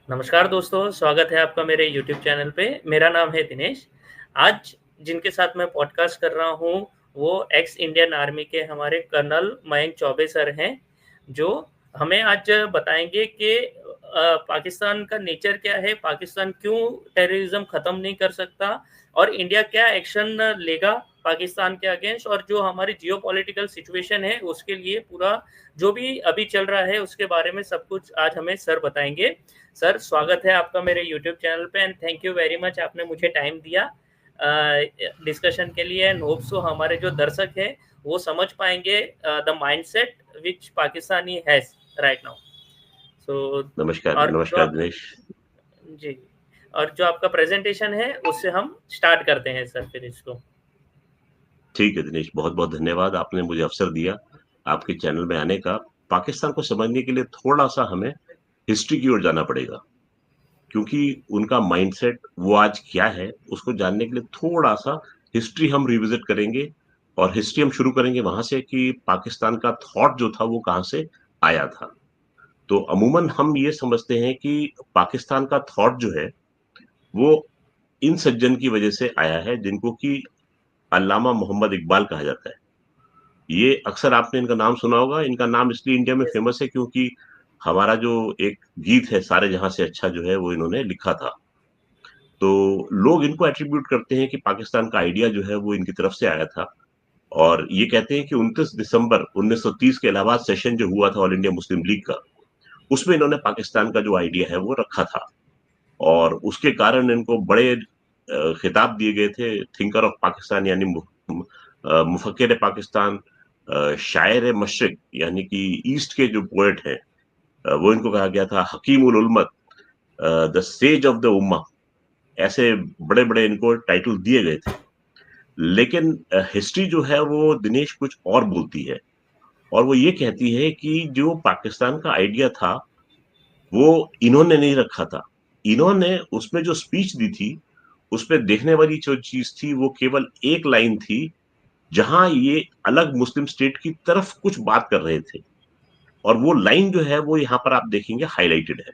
नमस्कार दोस्तों, स्वागत है आपका मेरे यूट्यूब चैनल पे। मेरा नाम है दिनेश। आज जिनके साथ मैं पॉडकास्ट कर रहा हूँ, वो एक्स इंडियन आर्मी के हमारे कर्नल मयंक चौबे सर हैं, जो हमें आज बताएँगे कि पाकिस्तान का नेचर क्या है, पाकिस्तान क्यों टेररिज़्म ख़त्म नहीं कर सकता और इंडिया क्या एक्शन लेगा पाकिस्तान के अगेंस्ट, और जो हमारी जियोपॉलिटिकल सिचुएशन है, उसके लिए पूरा जो भी अभी चल रहा है, उसके बारे में सब कुछ आज हमें सर बताएँगे। सर, स्वागत है आपका मेरे यूट्यूब चैनल पे and thank you very much, आपने मुझे टाइम दिया डिस्कशन के लिए। एंड होप सो हमारे जो दर्शक हैं वो समझ पाएंगे the mindset which Pakistani has right now. So नमस्कार और जो नमस्कार आप दिनेश। जी, और जो आपका प्रेजेंटेशन है उससे हम स्टार्ट करते हैं सर फिर इसको। ठीक है दिनेश, बहुत बहुत धन्यवाद, आपने मुझे अवसर दिया आपके चैनल में आने का। पाकिस्तान को समझने के लिए थोड़ा सा हमें हिस्ट्री की ओर जाना पड़ेगा, क्योंकि उनका माइंडसेट वो आज क्या है उसको जानने के लिए थोड़ा सा हिस्ट्री हम रिविजिट करेंगे। और हिस्ट्री हम शुरू करेंगे वहां से कि पाकिस्तान का थॉट जो था वो कहाँ से आया था। तो अमूमन हम ये समझते हैं कि पाकिस्तान का थॉट जो है वो इन सज्जन की वजह से आया है, जिनको कि अल्लामा मोहम्मद इकबाल कहा जाता है। ये अक्सर आपने इनका नाम सुना होगा। इनका नाम इसलिए इंडिया में यस। फेमस है क्योंकि हमारा जो एक गीत है सारे जहां से अच्छा जो है वो इन्होंने लिखा था। तो लोग इनको एट्रीब्यूट करते हैं कि पाकिस्तान का आइडिया जो है वो इनकी तरफ से आया था। और ये कहते हैं कि 29 दिसंबर 1930 के इलाहाबाद सेशन जो हुआ था ऑल इंडिया मुस्लिम लीग का, उसमें इन्होंने पाकिस्तान का जो आइडिया है वो रखा था। और उसके कारण इनको बड़े खिताब दिए गए थे, थिंकर ऑफ पाकिस्तान यानी मुफक्किर पाकिस्तान, शायर मशरिक यानी कि ईस्ट के जो पोएट हैं, वो इनको कहा गया था हकीमुल उलमत, द सेज ऑफ द उम्मा। ऐसे बड़े बड़े इनको टाइटल दिए गए थे। लेकिन हिस्ट्री जो है वो दिनेश कुछ और बोलती है। और वो ये कहती है कि जो पाकिस्तान का आइडिया था वो इन्होंने नहीं रखा था। इन्होंने उसमें जो स्पीच दी थी उसमें देखने वाली जो चीज थी वो केवल एक लाइन थी, जहां ये अलग मुस्लिम स्टेट की तरफ कुछ बात कर रहे थे। और वो लाइन जो है वो यहाँ पर आप देखेंगे हाईलाइटेड है।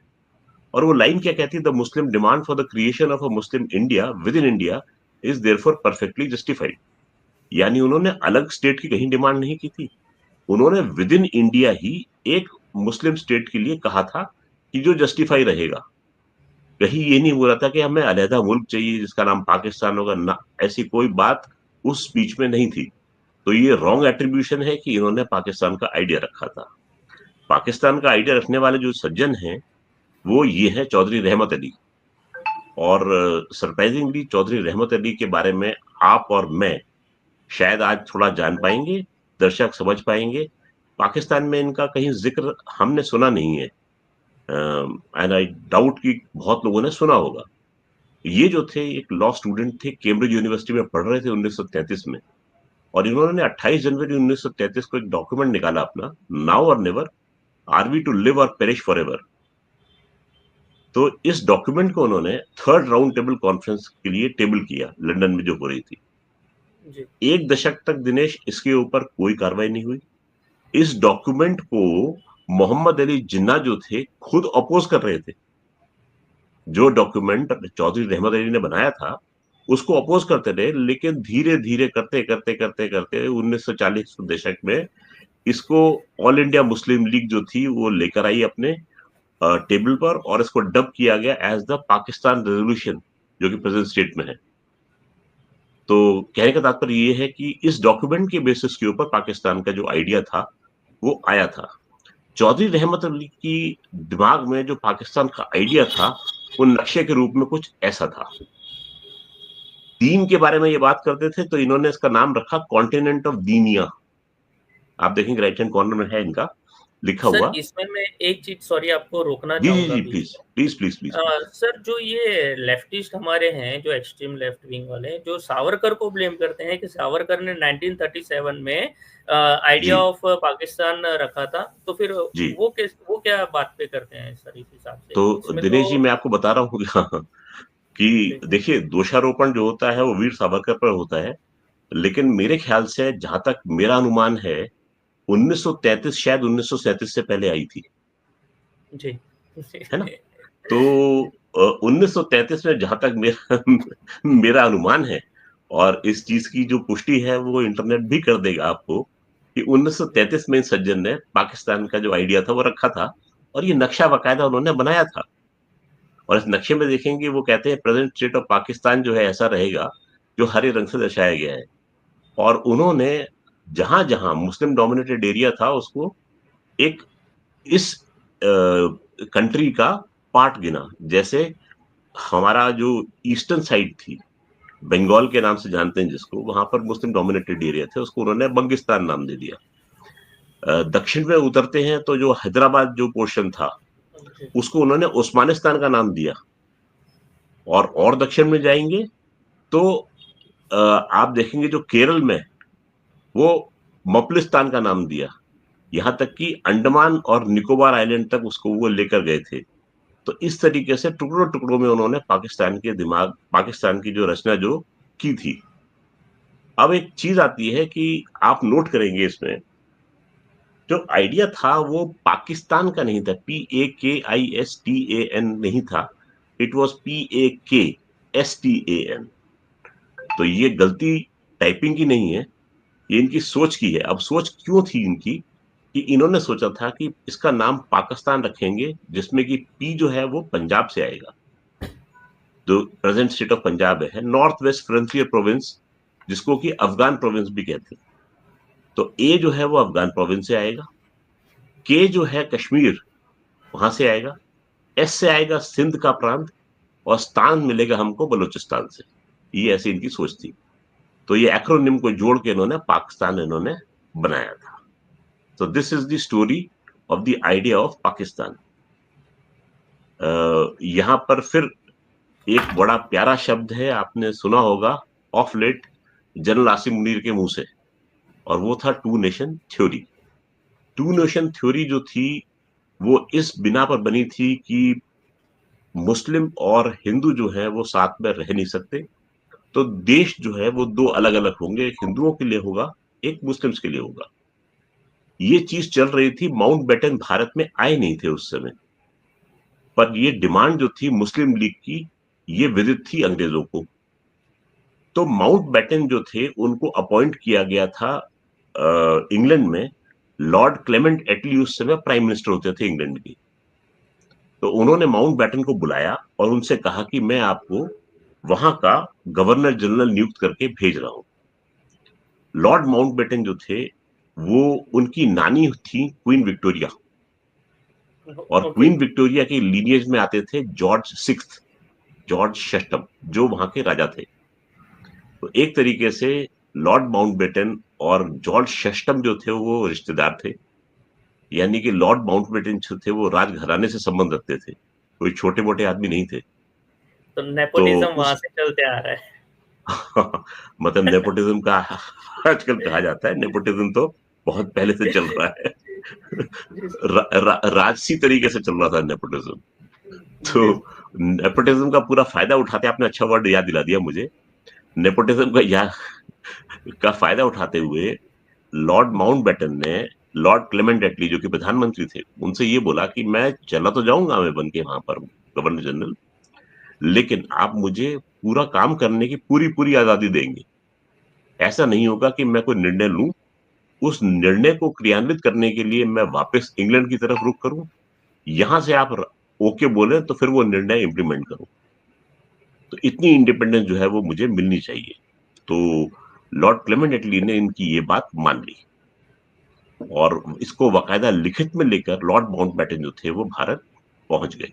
और वो लाइन क्या कहती है? The Muslim demand for the creation of a Muslim India with in India is therefore perfectly justified. यानी उन्होंने अलग स्टेट की कहीं डिमांड नहीं की थी, उन्होंने विद इन इंडिया ही एक मुस्लिम स्टेट के लिए कहा था कि जो जस्टिफाई रहेगा। कहीं ये नहीं बोला था कि हमें अलहदा मुल्क चाहिए जिसका नाम पाकिस्तान होगा ना, ऐसी कोई बात उस स्पीच में नहीं थी। तो ये रॉन्ग एट्रीब्यूशन है कि इन्होंने पाकिस्तान का आइडिया रखा था। पाकिस्तान का आइडिया रखने वाले जो सज्जन हैं वो ये है चौधरी रहमत अली। और सरप्राइजिंगली चौधरी रहमत अली के बारे में आप और मैं शायद आज थोड़ा जान पाएंगे, दर्शक समझ पाएंगे। पाकिस्तान में इनका कहीं जिक्र हमने सुना नहीं है, एंड आई डाउट कि बहुत लोगों ने सुना होगा। ये जो थे एक लॉ स्टूडेंट थे, कैम्ब्रिज यूनिवर्सिटी में पढ़ रहे थे 1933 में। और इन्होंने 28 जनवरी 1933 को एक डॉक्यूमेंट निकाला अपना, now or never, are we to live or perish forever. तो इस डॉक्यूमेंट को उन्होंने थर्ड राउंड टेबल कॉन्फ्रेंस के लिए टेबल किया लंदन में जो हो रही थी। जी। एक दशक तक दिनेश इसके ऊपर कोई कार्रवाई नहीं हुई। इस डॉक्यूमेंट को मोहम्मद अली जिन्ना जो थे खुद अपोज कर रहे थे। जो डॉक्यूमेंट चौधरी रहमत अली ने बनाया था उसको अपोज करते रहे, लेकिन धीरे धीरे करते करते करते करते 1940 दशक में इसको ऑल इंडिया मुस्लिम लीग जो थी वो लेकर आई अपने टेबल पर, और इसको डब किया गया एज द पाकिस्तान रेजोल्यूशन, जो कि प्रेजेंट स्टेट में है। तो कहने का तात्पर्य ये है कि इस डॉक्यूमेंट के बेसिस के ऊपर पाकिस्तान का जो आइडिया था वो आया था। चौधरी रहमत अली की दिमाग में जो पाकिस्तान का आइडिया था वो नक्शे के रूप में कुछ ऐसा था। दीन के बारे में ये बात करते थे तो इन्होंने इसका नाम रखा कॉन्टिनेंट ऑफ दीनिया। आप देखेंगे राइट हैंड कॉर्नर में है इनका लिखा सर, हुआ। इसमें मैं एक चीज़ सॉरी आपको रोकना जी जी चाहूँगा जी, बीच प्लीज में। Please please please please. Sir, जो ये लेफ्टिस्ट हमारे हैं, जो एक्सट्रीम लेफ्ट विंग वाले, जो सावरकर को ब्लेम करते हैं कि सावरकर ने 1937 में जी आइडिया ऑफ पाकिस्तान रखा था, तो फिर जी। वो क्या बात पे करते हैं सर इस हिसाब से? तो इसमें दिनेश जी तो मैं आपको बता रहा हूँ कि जी, देखिए दोषारोपण जो होता है वो वीर सावरकर पर होता है। लेकिन मेरे ख्याल से जहां तक मेरा अनुमान है 1933 शायद 1937 से पहले आई थी, जी। है ना? तो 1933 में जहां तक मेरा मेरा अनुमान है, और इस चीज की जो पुष्टि है वो इंटरनेट भी कर देगा आपको, कि 1933 में इन सज्जन ने पाकिस्तान का जो आइडिया था वो रखा था, और ये नक्शा बाकायदा उन्होंने बनाया था। और इस नक्शे में देखेंगे वो कहते हैं प्रेजेंट स्टेट ऑफ पाकिस्तान जो है ऐसा रहेगा, जो हरे रंग से दर्शाया गया है। और उन्होंने जहां जहां मुस्लिम डोमिनेटेड एरिया था उसको एक इस कंट्री का पार्ट गिना। जैसे हमारा जो ईस्टर्न साइड थी, बंगाल के नाम से जानते हैं जिसको, वहां पर मुस्लिम डोमिनेटेड एरिया थे, उसको उन्होंने बंगिस्तान नाम दे दिया। दक्षिण में उतरते हैं तो जो हैदराबाद जो पोर्शन था जी। उसको उन्होंने उस्मानिस्तान का नाम दिया। और दक्षिण में जाएंगे तो आप देखेंगे जो केरल में वो मपलिस्तान का नाम दिया। यहां तक कि अंडमान और निकोबार आइलैंड तक उसको वो लेकर गए थे। तो इस तरीके से टुकड़ों टुकड़ों में उन्होंने पाकिस्तान की जो रचना जो की थी। अब एक चीज आती है कि आप नोट करेंगे इसमें, जो आइडिया था वो पाकिस्तान का नहीं था, PAKISTAN नहीं था, इट वॉज PAKSTAN। तो ये गलती टाइपिंग की नहीं है, ये इनकी सोच की है। अब सोच क्यों थी इनकी, कि इन्होंने सोचा था कि इसका नाम पाकिस्तान रखेंगे, जिसमें कि पी जो है वो पंजाब से आएगा, जो प्रेजेंट स्टेट ऑफ पंजाब है, नॉर्थ वेस्ट फ्रंटियर प्रोविंस, जिसको कि अफगान प्रोविंस भी कहते हैं। तो ए जो है वो अफगान प्रोविंस से आएगा, के जो है कश्मीर वहां से आएगा, एस से आएगा सिंध का प्रांत, और स्थान मिलेगा हमको बलूचिस्तान से। ये ऐसी इनकी सोच थी। तो ये एक्रोनिम को जोड़ के इन्होंने पाकिस्तान इन्होंने बनाया था। तो this is the story of the idea of Pakistan. यहां पर फिर एक बड़ा प्यारा शब्द है, आपने सुना होगा of late general Asim Munir के मुंह से, और वो था two nation theory. Two nation theory जो थी वो इस बिना पर बनी थी कि मुस्लिम और हिंदू जो है वो साथ में रह नहीं सकते। तो देश जो है वो दो अलग अलग होंगे, एक हिंदुओं के लिए होगा, एक मुस्लिम्स के लिए होगा। ये चीज चल रही थी, माउंट बेटन भारत में आए नहीं थे उस समय, पर ये डिमांड जो थी मुस्लिम लीग की, ये विदित थी अंग्रेजों को। तो माउंट बेटन जो थे उनको अपॉइंट किया गया था इंग्लैंड में। लॉर्ड क्लेमेंट एटली उस समय प्राइम मिनिस्टर होते थे इंग्लैंड के। तो उन्होंने माउंट बेटन को बुलाया और उनसे कहा कि मैं आपको वहां का गवर्नर जनरल नियुक्त करके भेज रहा हूं। लॉर्ड माउंट बेटन जो थे वो, उनकी नानी थी क्वीन विक्टोरिया, और ओके। क्वीन विक्टोरिया के लीनियज में आते थे जॉर्ज षष्ठम, जो वहां के राजा थे। तो एक तरीके से लॉर्ड माउंटबेटन और जॉर्ज षष्ठम जो थे वो रिश्तेदार थे। यानी कि लॉर्ड माउंटबेटन जो थे वो राजघराने से संबंध रखते थे, कोई छोटे मोटे आदमी नहीं थे। तो तो नेपोटिज्म वहां उस से चलते आ रहा है। मतलब नेपोटिज्म का आजकल कहा जाता है, नेपोटिज्म तो बहुत पहले से चल रहा है। जी राजसी तरीके से चल रहा था नेपोटिज्म। तो जी। नेपोटिज्म का पूरा फायदा उठाते, आपने अच्छा वर्ड याद दिला दिया मुझे, नेपोटिज्म का फायदा उठाते हुए लॉर्ड माउंटबेटन ने लॉर्ड क्लेमेंट एटली जो कि प्रधानमंत्री थे उनसे ये बोला कि मैं चला तो जाऊंगा मैं बन के वहां पर गवर्नर जनरल, लेकिन आप मुझे पूरा काम करने की पूरी पूरी आजादी देंगे। ऐसा नहीं होगा कि मैं कोई निर्णय लूं, उस निर्णय को क्रियान्वित करने के लिए मैं वापस इंग्लैंड की तरफ रुख करूं, यहां से आप ओके बोले तो फिर वो निर्णय इंप्लीमेंट करूं। तो इतनी इंडिपेंडेंस जो है वो मुझे मिलनी चाहिए। तो लॉर्ड क्लेमेंट एटली ने इनकी ये बात मान ली, और इसको बाकायदा लिखित में लेकर लॉर्ड माउंटबेटन जो थे वो भारत पहुंच गए।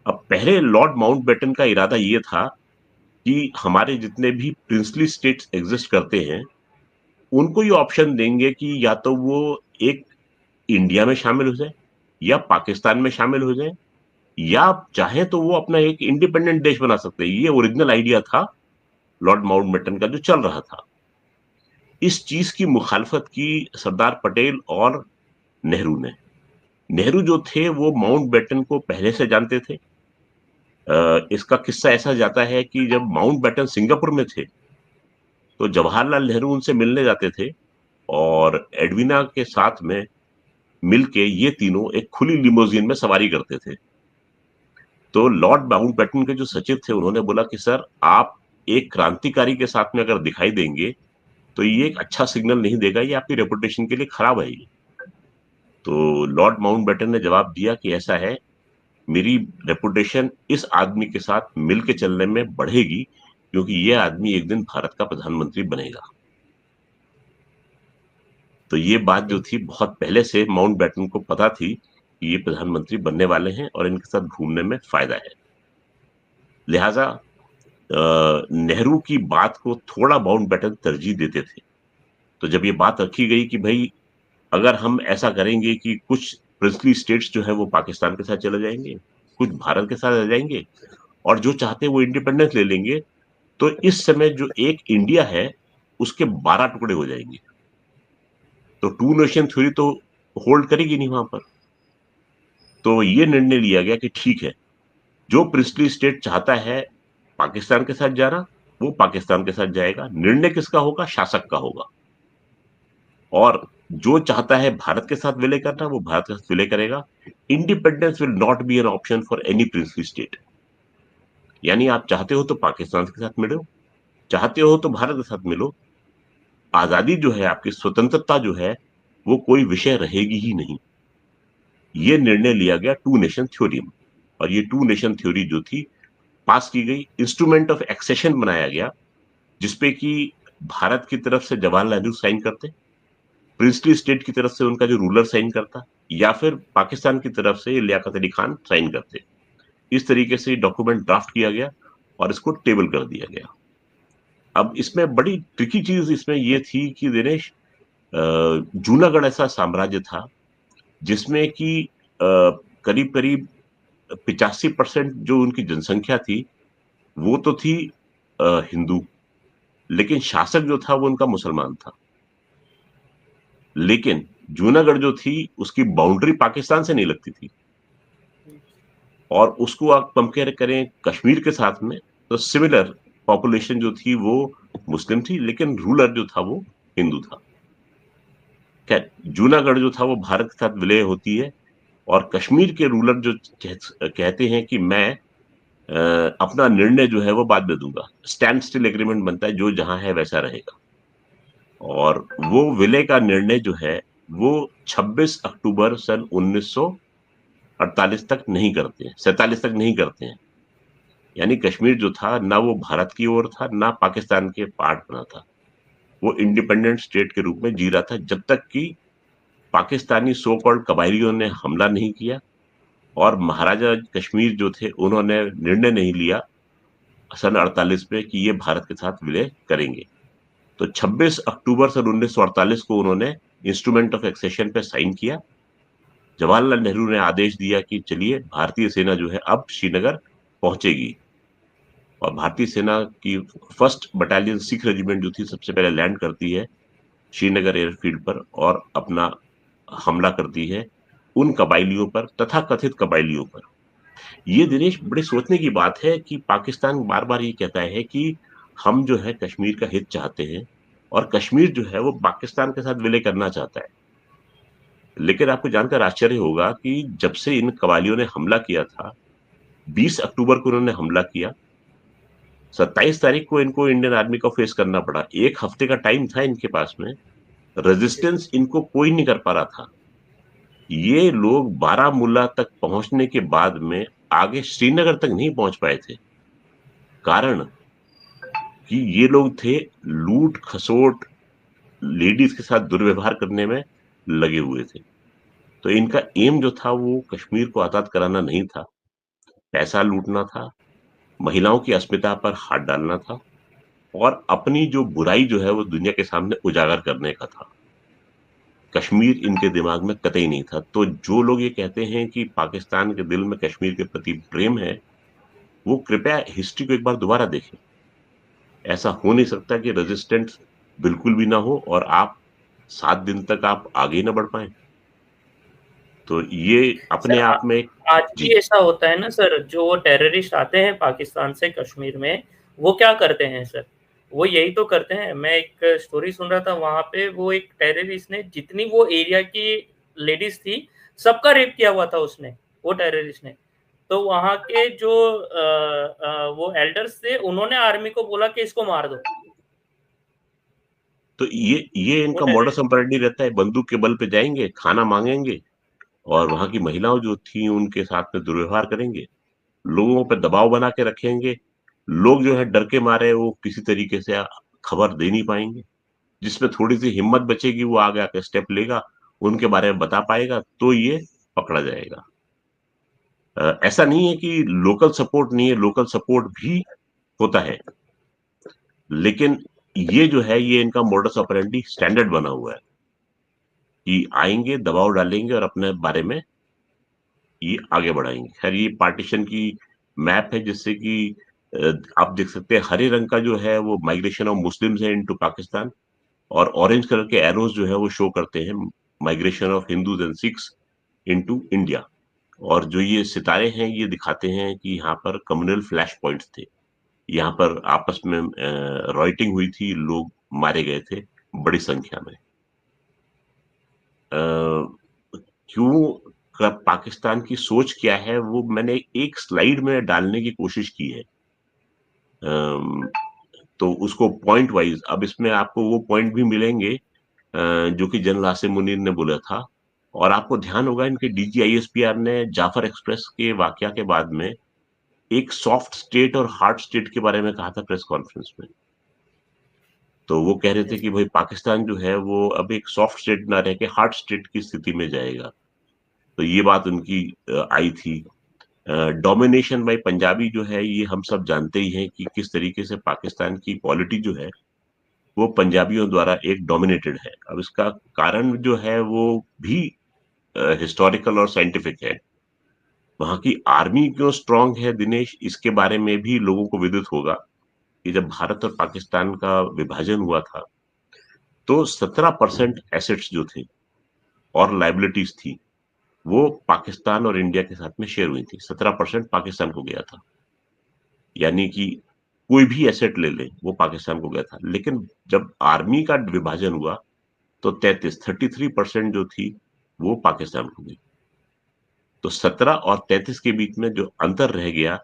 अब पहले लॉर्ड माउंटबेटन का इरादा ये था कि हमारे जितने भी प्रिंसली स्टेट्स एग्जिस्ट करते हैं उनको ये ऑप्शन देंगे कि या तो वो एक इंडिया में शामिल हो जाए, या पाकिस्तान में शामिल हो जाए, या चाहे तो वो अपना एक इंडिपेंडेंट देश बना सकते हैं। ये ओरिजिनल आइडिया था लॉर्ड माउंटबेटन का जो चल रहा था। इस चीज की मुखालफत की सरदार पटेल और नेहरू ने। नेहरू जो थे वो माउंटबेटन को पहले से जानते थे। इसका किस्सा ऐसा जाता है कि जब माउंटबेटन सिंगापुर में थे तो जवाहरलाल नेहरू उनसे मिलने जाते थे, और एडविना के साथ में मिलके ये तीनों एक खुली लिमोजिन में सवारी करते थे। तो लॉर्ड माउंटबेटन के जो सचिव थे उन्होंने बोला कि सर आप एक क्रांतिकारी के साथ में अगर दिखाई देंगे तो ये एक अच्छा सिग्नल नहीं देगा, ये आपकी रेपुटेशन के लिए खराब है ये। तो लॉर्ड माउंटबेटन ने जवाब दिया कि ऐसा है, मेरी रेपुटेशन इस आदमी के साथ मिलके चलने में बढ़ेगी क्योंकि ये आदमी एक दिन भारत का प्रधानमंत्री बनेगा। तो ये बात जो थी बहुत पहले से माउंटबेटन को पता थी कि ये प्रधानमंत्री बनने वाले हैं और इनके साथ घूमने में फायदा है। लिहाजा नेहरू की बात को थोड़ा माउंटबेटन तरजीह देते थे। तो जब ये बात रखी गई कि भाई अगर हम ऐसा करेंगे कि कुछ प्रिंसली स्टेट्स जो है वो पाकिस्तान के साथ चले जाएंगे, कुछ भारत के साथ रह जाएंगे और जो चाहते हैं वो इंडिपेंडेंस ले लेंगे, तो इस समय जो एक इंडिया है उसके 12 टुकड़े हो जाएंगे। तो टू नेशन थ्योरी तो होल्ड करेगी नहीं वहां पर। तो ये निर्णय लिया गया कि ठीक है, जो प्रिंसली स्टेट चाहता है पाकिस्तान के साथ जाना वो पाकिस्तान के साथ जाएगा। निर्णय किसका होगा? शासक का होगा। और जो चाहता है भारत के साथ विलय करना वो भारत के साथ विलय करेगा। Independence will not be an option for any princely state. यानी आप चाहते हो तो पाकिस्तान के साथ मिलो, चाहते हो तो भारत के साथ मिलो। आजादी जो है, आपकी स्वतंत्रता जो है, वो कोई विषय रहेगी ही नहीं। ये निर्णय लिया गया टू नेशन थ्योरी में। और ये टू नेशन थ्योरी जो थी पास की गई, इंस्ट्रूमेंट ऑफ एक्सेशन बनाया गया, जिसपे कि भारत की तरफ से जवाहरलाल नेहरू साइन करते, प्रिंसली स्टेट की तरफ से उनका जो रूलर साइन करता, या फिर पाकिस्तान की तरफ से लियाकत अली खान साइन करते। इस तरीके से डॉक्यूमेंट ड्राफ्ट किया गया और इसको टेबल कर दिया गया। अब इसमें बड़ी ट्रिकी चीज इसमें ये थी कि दिनेश, जूनागढ़ ऐसा साम्राज्य था जिसमें कि करीब करीब 85% जो उनकी जनसंख्या थी वो तो थी हिंदू, लेकिन शासक जो था वो उनका मुसलमान था। लेकिन जूनागढ़ जो थी उसकी बाउंड्री पाकिस्तान से नहीं लगती थी, और उसको आप कंपेयर करें कश्मीर के साथ में तो सिमिलर पॉपुलेशन जो थी वो मुस्लिम थी, लेकिन रूलर जो था वो हिंदू था। खैर, जूनागढ़ जो था वो भारत के साथ विलय होती है और कश्मीर के रूलर जो कहते हैं कि मैं अपना निर्णय जो है वो बाद में दूंगा। स्टैंड स्टिल एग्रीमेंट बनता है, जो जहां है वैसा रहेगा। और वो विलय का निर्णय जो है वो 26 अक्टूबर सन 1948 तक नहीं करते हैं, 47 तक नहीं करते हैं। यानी कश्मीर जो था ना वो भारत की ओर था ना पाकिस्तान के पार्ट बना था, वो इंडिपेंडेंट स्टेट के रूप में जी रहा था जब तक कि पाकिस्तानी सो कॉल्ड कबायलियों ने हमला नहीं किया और महाराजा कश्मीर जो थे उन्होंने निर्णय नहीं लिया सन 48 में कि ये भारत के साथ विलय करेंगे। तो 26 अक्टूबर सन 1948 को उन्होंने इंस्ट्रूमेंट ऑफ एक्सेशन पे साइन किया। जवाहरलाल नेहरू ने आदेश दिया कि चलिए भारतीय सेना जो है अब श्रीनगर पहुंचेगी, और भारतीय सेना की फर्स्ट बटालियन सिख रेजिमेंट जो थी सबसे पहले लैंड करती है श्रीनगर एयरफील्ड पर और अपना हमला करती है उन कबायलियों पर, तथा कथित कबायलियों पर। ये दिनेश बड़े सोचने की बात है कि पाकिस्तान बार बार ये कहता है कि हम जो है कश्मीर का हित चाहते हैं और कश्मीर जो है वो पाकिस्तान के साथ विलय करना चाहता है। लेकिन आपको जानकर आश्चर्य होगा कि जब से इन कबायलियों ने हमला किया था, 20 अक्टूबर को उन्होंने हमला किया, 27 तारीख को इनको इंडियन आर्मी को फेस करना पड़ा। एक हफ्ते का टाइम था इनके पास में, रेजिस्टेंस इनको कोई नहीं कर पा रहा था। ये लोग बारामूला तक पहुंचने के बाद में आगे श्रीनगर तक नहीं पहुंच पाए थे। कारण कि ये लोग थे लूट खसोट, लेडीज के साथ दुर्व्यवहार करने में लगे हुए थे। तो इनका एम जो था वो कश्मीर को आजाद कराना नहीं था, पैसा लूटना था, महिलाओं की अस्मिता पर हाथ डालना था और अपनी जो बुराई जो है वो दुनिया के सामने उजागर करने का था। कश्मीर इनके दिमाग में कतई नहीं था। तो जो लोग ये कहते हैं कि पाकिस्तान के दिल में कश्मीर के प्रति प्रेम है, वो कृपया हिस्ट्री को एक बार दोबारा देखें। ऐसा हो नहीं सकता कि रेजिस्टेंस बिल्कुल भी ना हो और आप 7 दिन तक आप आगे ना बढ़ पाए। तो ये अपने सर आप में आज जी। भी ऐसा होता है ना सर, जो टेररिस्ट आते हैं पाकिस्तान से कश्मीर में, वो क्या करते हैं सर? वो यही तो करते हैं। मैं एक स्टोरी सुन रहा था, वहां पे वो एक टेररिस्ट ने जितनी वो एरिया की लेडीज थी सबका रेप किया हुआ था उसने, वो टेररिस्ट ने। तो वहाँ के जो वो एल्डर्स थे, उन्होंने आर्मी को बोला कि इसको मार दो। तो ये वो इनका मॉडस ऑपरेंडी रहता है, बंदूक के बल पे जाएंगे, खाना मांगेंगे और वहां की महिलाओं जो थी उनके साथ में दुर्व्यवहार करेंगे, लोगों पे दबाव बना के रखेंगे। लोग जो है डर के मारे वो किसी तरीके से खबर दे नहीं पाएंगे। जिसमें थोड़ी सी हिम्मत बचेगी वो आगे आके स्टेप लेगा, उनके बारे में बता पाएगा, तो ये पकड़ा जाएगा। ऐसा नहीं है कि लोकल सपोर्ट नहीं है, लोकल सपोर्ट भी होता है, लेकिन ये जो है ये इनका मोडस ऑपरेंडी स्टैंडर्ड बना हुआ है कि आएंगे, दबाव डालेंगे और अपने बारे में ये आगे बढ़ाएंगे। खैर ये पार्टीशन की मैप है, जिससे कि आप देख सकते हैं हरे रंग का जो है वो माइग्रेशन ऑफ मुस्लिम्स है इनटू पाकिस्तान, और ऑरेंज कलर के एरोज जो है वो शो करते हैं migration of Hindus and Sikhs into India. और जो ये सितारे हैं ये दिखाते हैं कि यहाँ पर कम्युनल फ्लैश पॉइंट्स थे, यहाँ पर आपस में रॉइटिंग हुई थी, लोग मारे गए थे बड़ी संख्या में। क्यों पाकिस्तान की सोच क्या है वो मैंने एक स्लाइड में डालने की कोशिश की है। अम, तो उसको पॉइंट वाइज, अब इसमें आपको वो पॉइंट भी मिलेंगे जो कि जनरल आसिम मुनीर ने बोला था। और आपको ध्यान होगा इनके डीजीआईएसपीआर ने जाफर एक्सप्रेस के वाकया के बाद में एक सॉफ्ट स्टेट और हार्ड स्टेट के बारे में कहा था प्रेस कॉन्फ्रेंस में। तो वो कह रहे थे कि भाई पाकिस्तान जो है वो अब एक सॉफ्ट स्टेट ना रह के हार्ड स्टेट की स्थिति में जाएगा। तो ये बात उनकी आई थी। डोमिनेशन बाय पंजाबी जो है ये हम सब जानते ही हैं कि किस तरीके से पाकिस्तान की पॉलिटी जो है वो पंजाबियों द्वारा एक डोमिनेटेड है। अब इसका कारण जो है वो भी हिस्टोरिकल और साइंटिफिक है। वहां की आर्मी क्यों स्ट्रांग है दिनेश, इसके बारे में भी लोगों को विदित होगा कि जब भारत और पाकिस्तान का विभाजन हुआ था तो 17% एसेट्स जो थे और लाइबिलिटीज थी वो पाकिस्तान और इंडिया के साथ में शेयर हुई थी। 17% पाकिस्तान को गया था, यानी कि कोई भी एसेट ले ले वो पाकिस्तान को गया था। लेकिन जब आर्मी का विभाजन हुआ तो 33% जो थी वो पाकिस्तान को गई। तो 17 और 33 के बीच में जो अंतर रह गया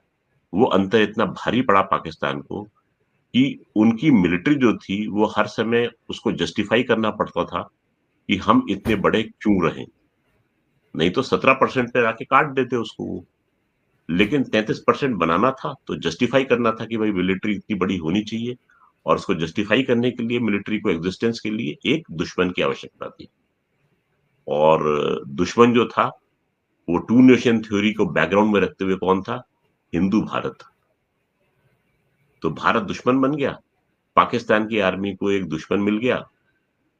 वो अंतर इतना भारी पड़ा पाकिस्तान को कि उनकी मिलिट्री जो थी वो हर समय उसको जस्टिफाई करना पड़ता था कि हम इतने बड़े क्यों रहे। नहीं तो 17% पे आके काट देते उसको वो। लेकिन 33% बनाना था तो जस्टिफाई करना था कि भाई मिलिट्री इतनी बड़ी होनी चाहिए, और उसको जस्टिफाई करने के लिए मिलिट्री को एग्जिस्टेंस के लिए एक दुश्मन की आवश्यकता थी। और दुश्मन जो था वो टू नेशन थ्योरी को बैकग्राउंड में रखते हुए कौन था? हिंदू भारत। तो भारत दुश्मन बन गया, पाकिस्तान की आर्मी को एक दुश्मन मिल गया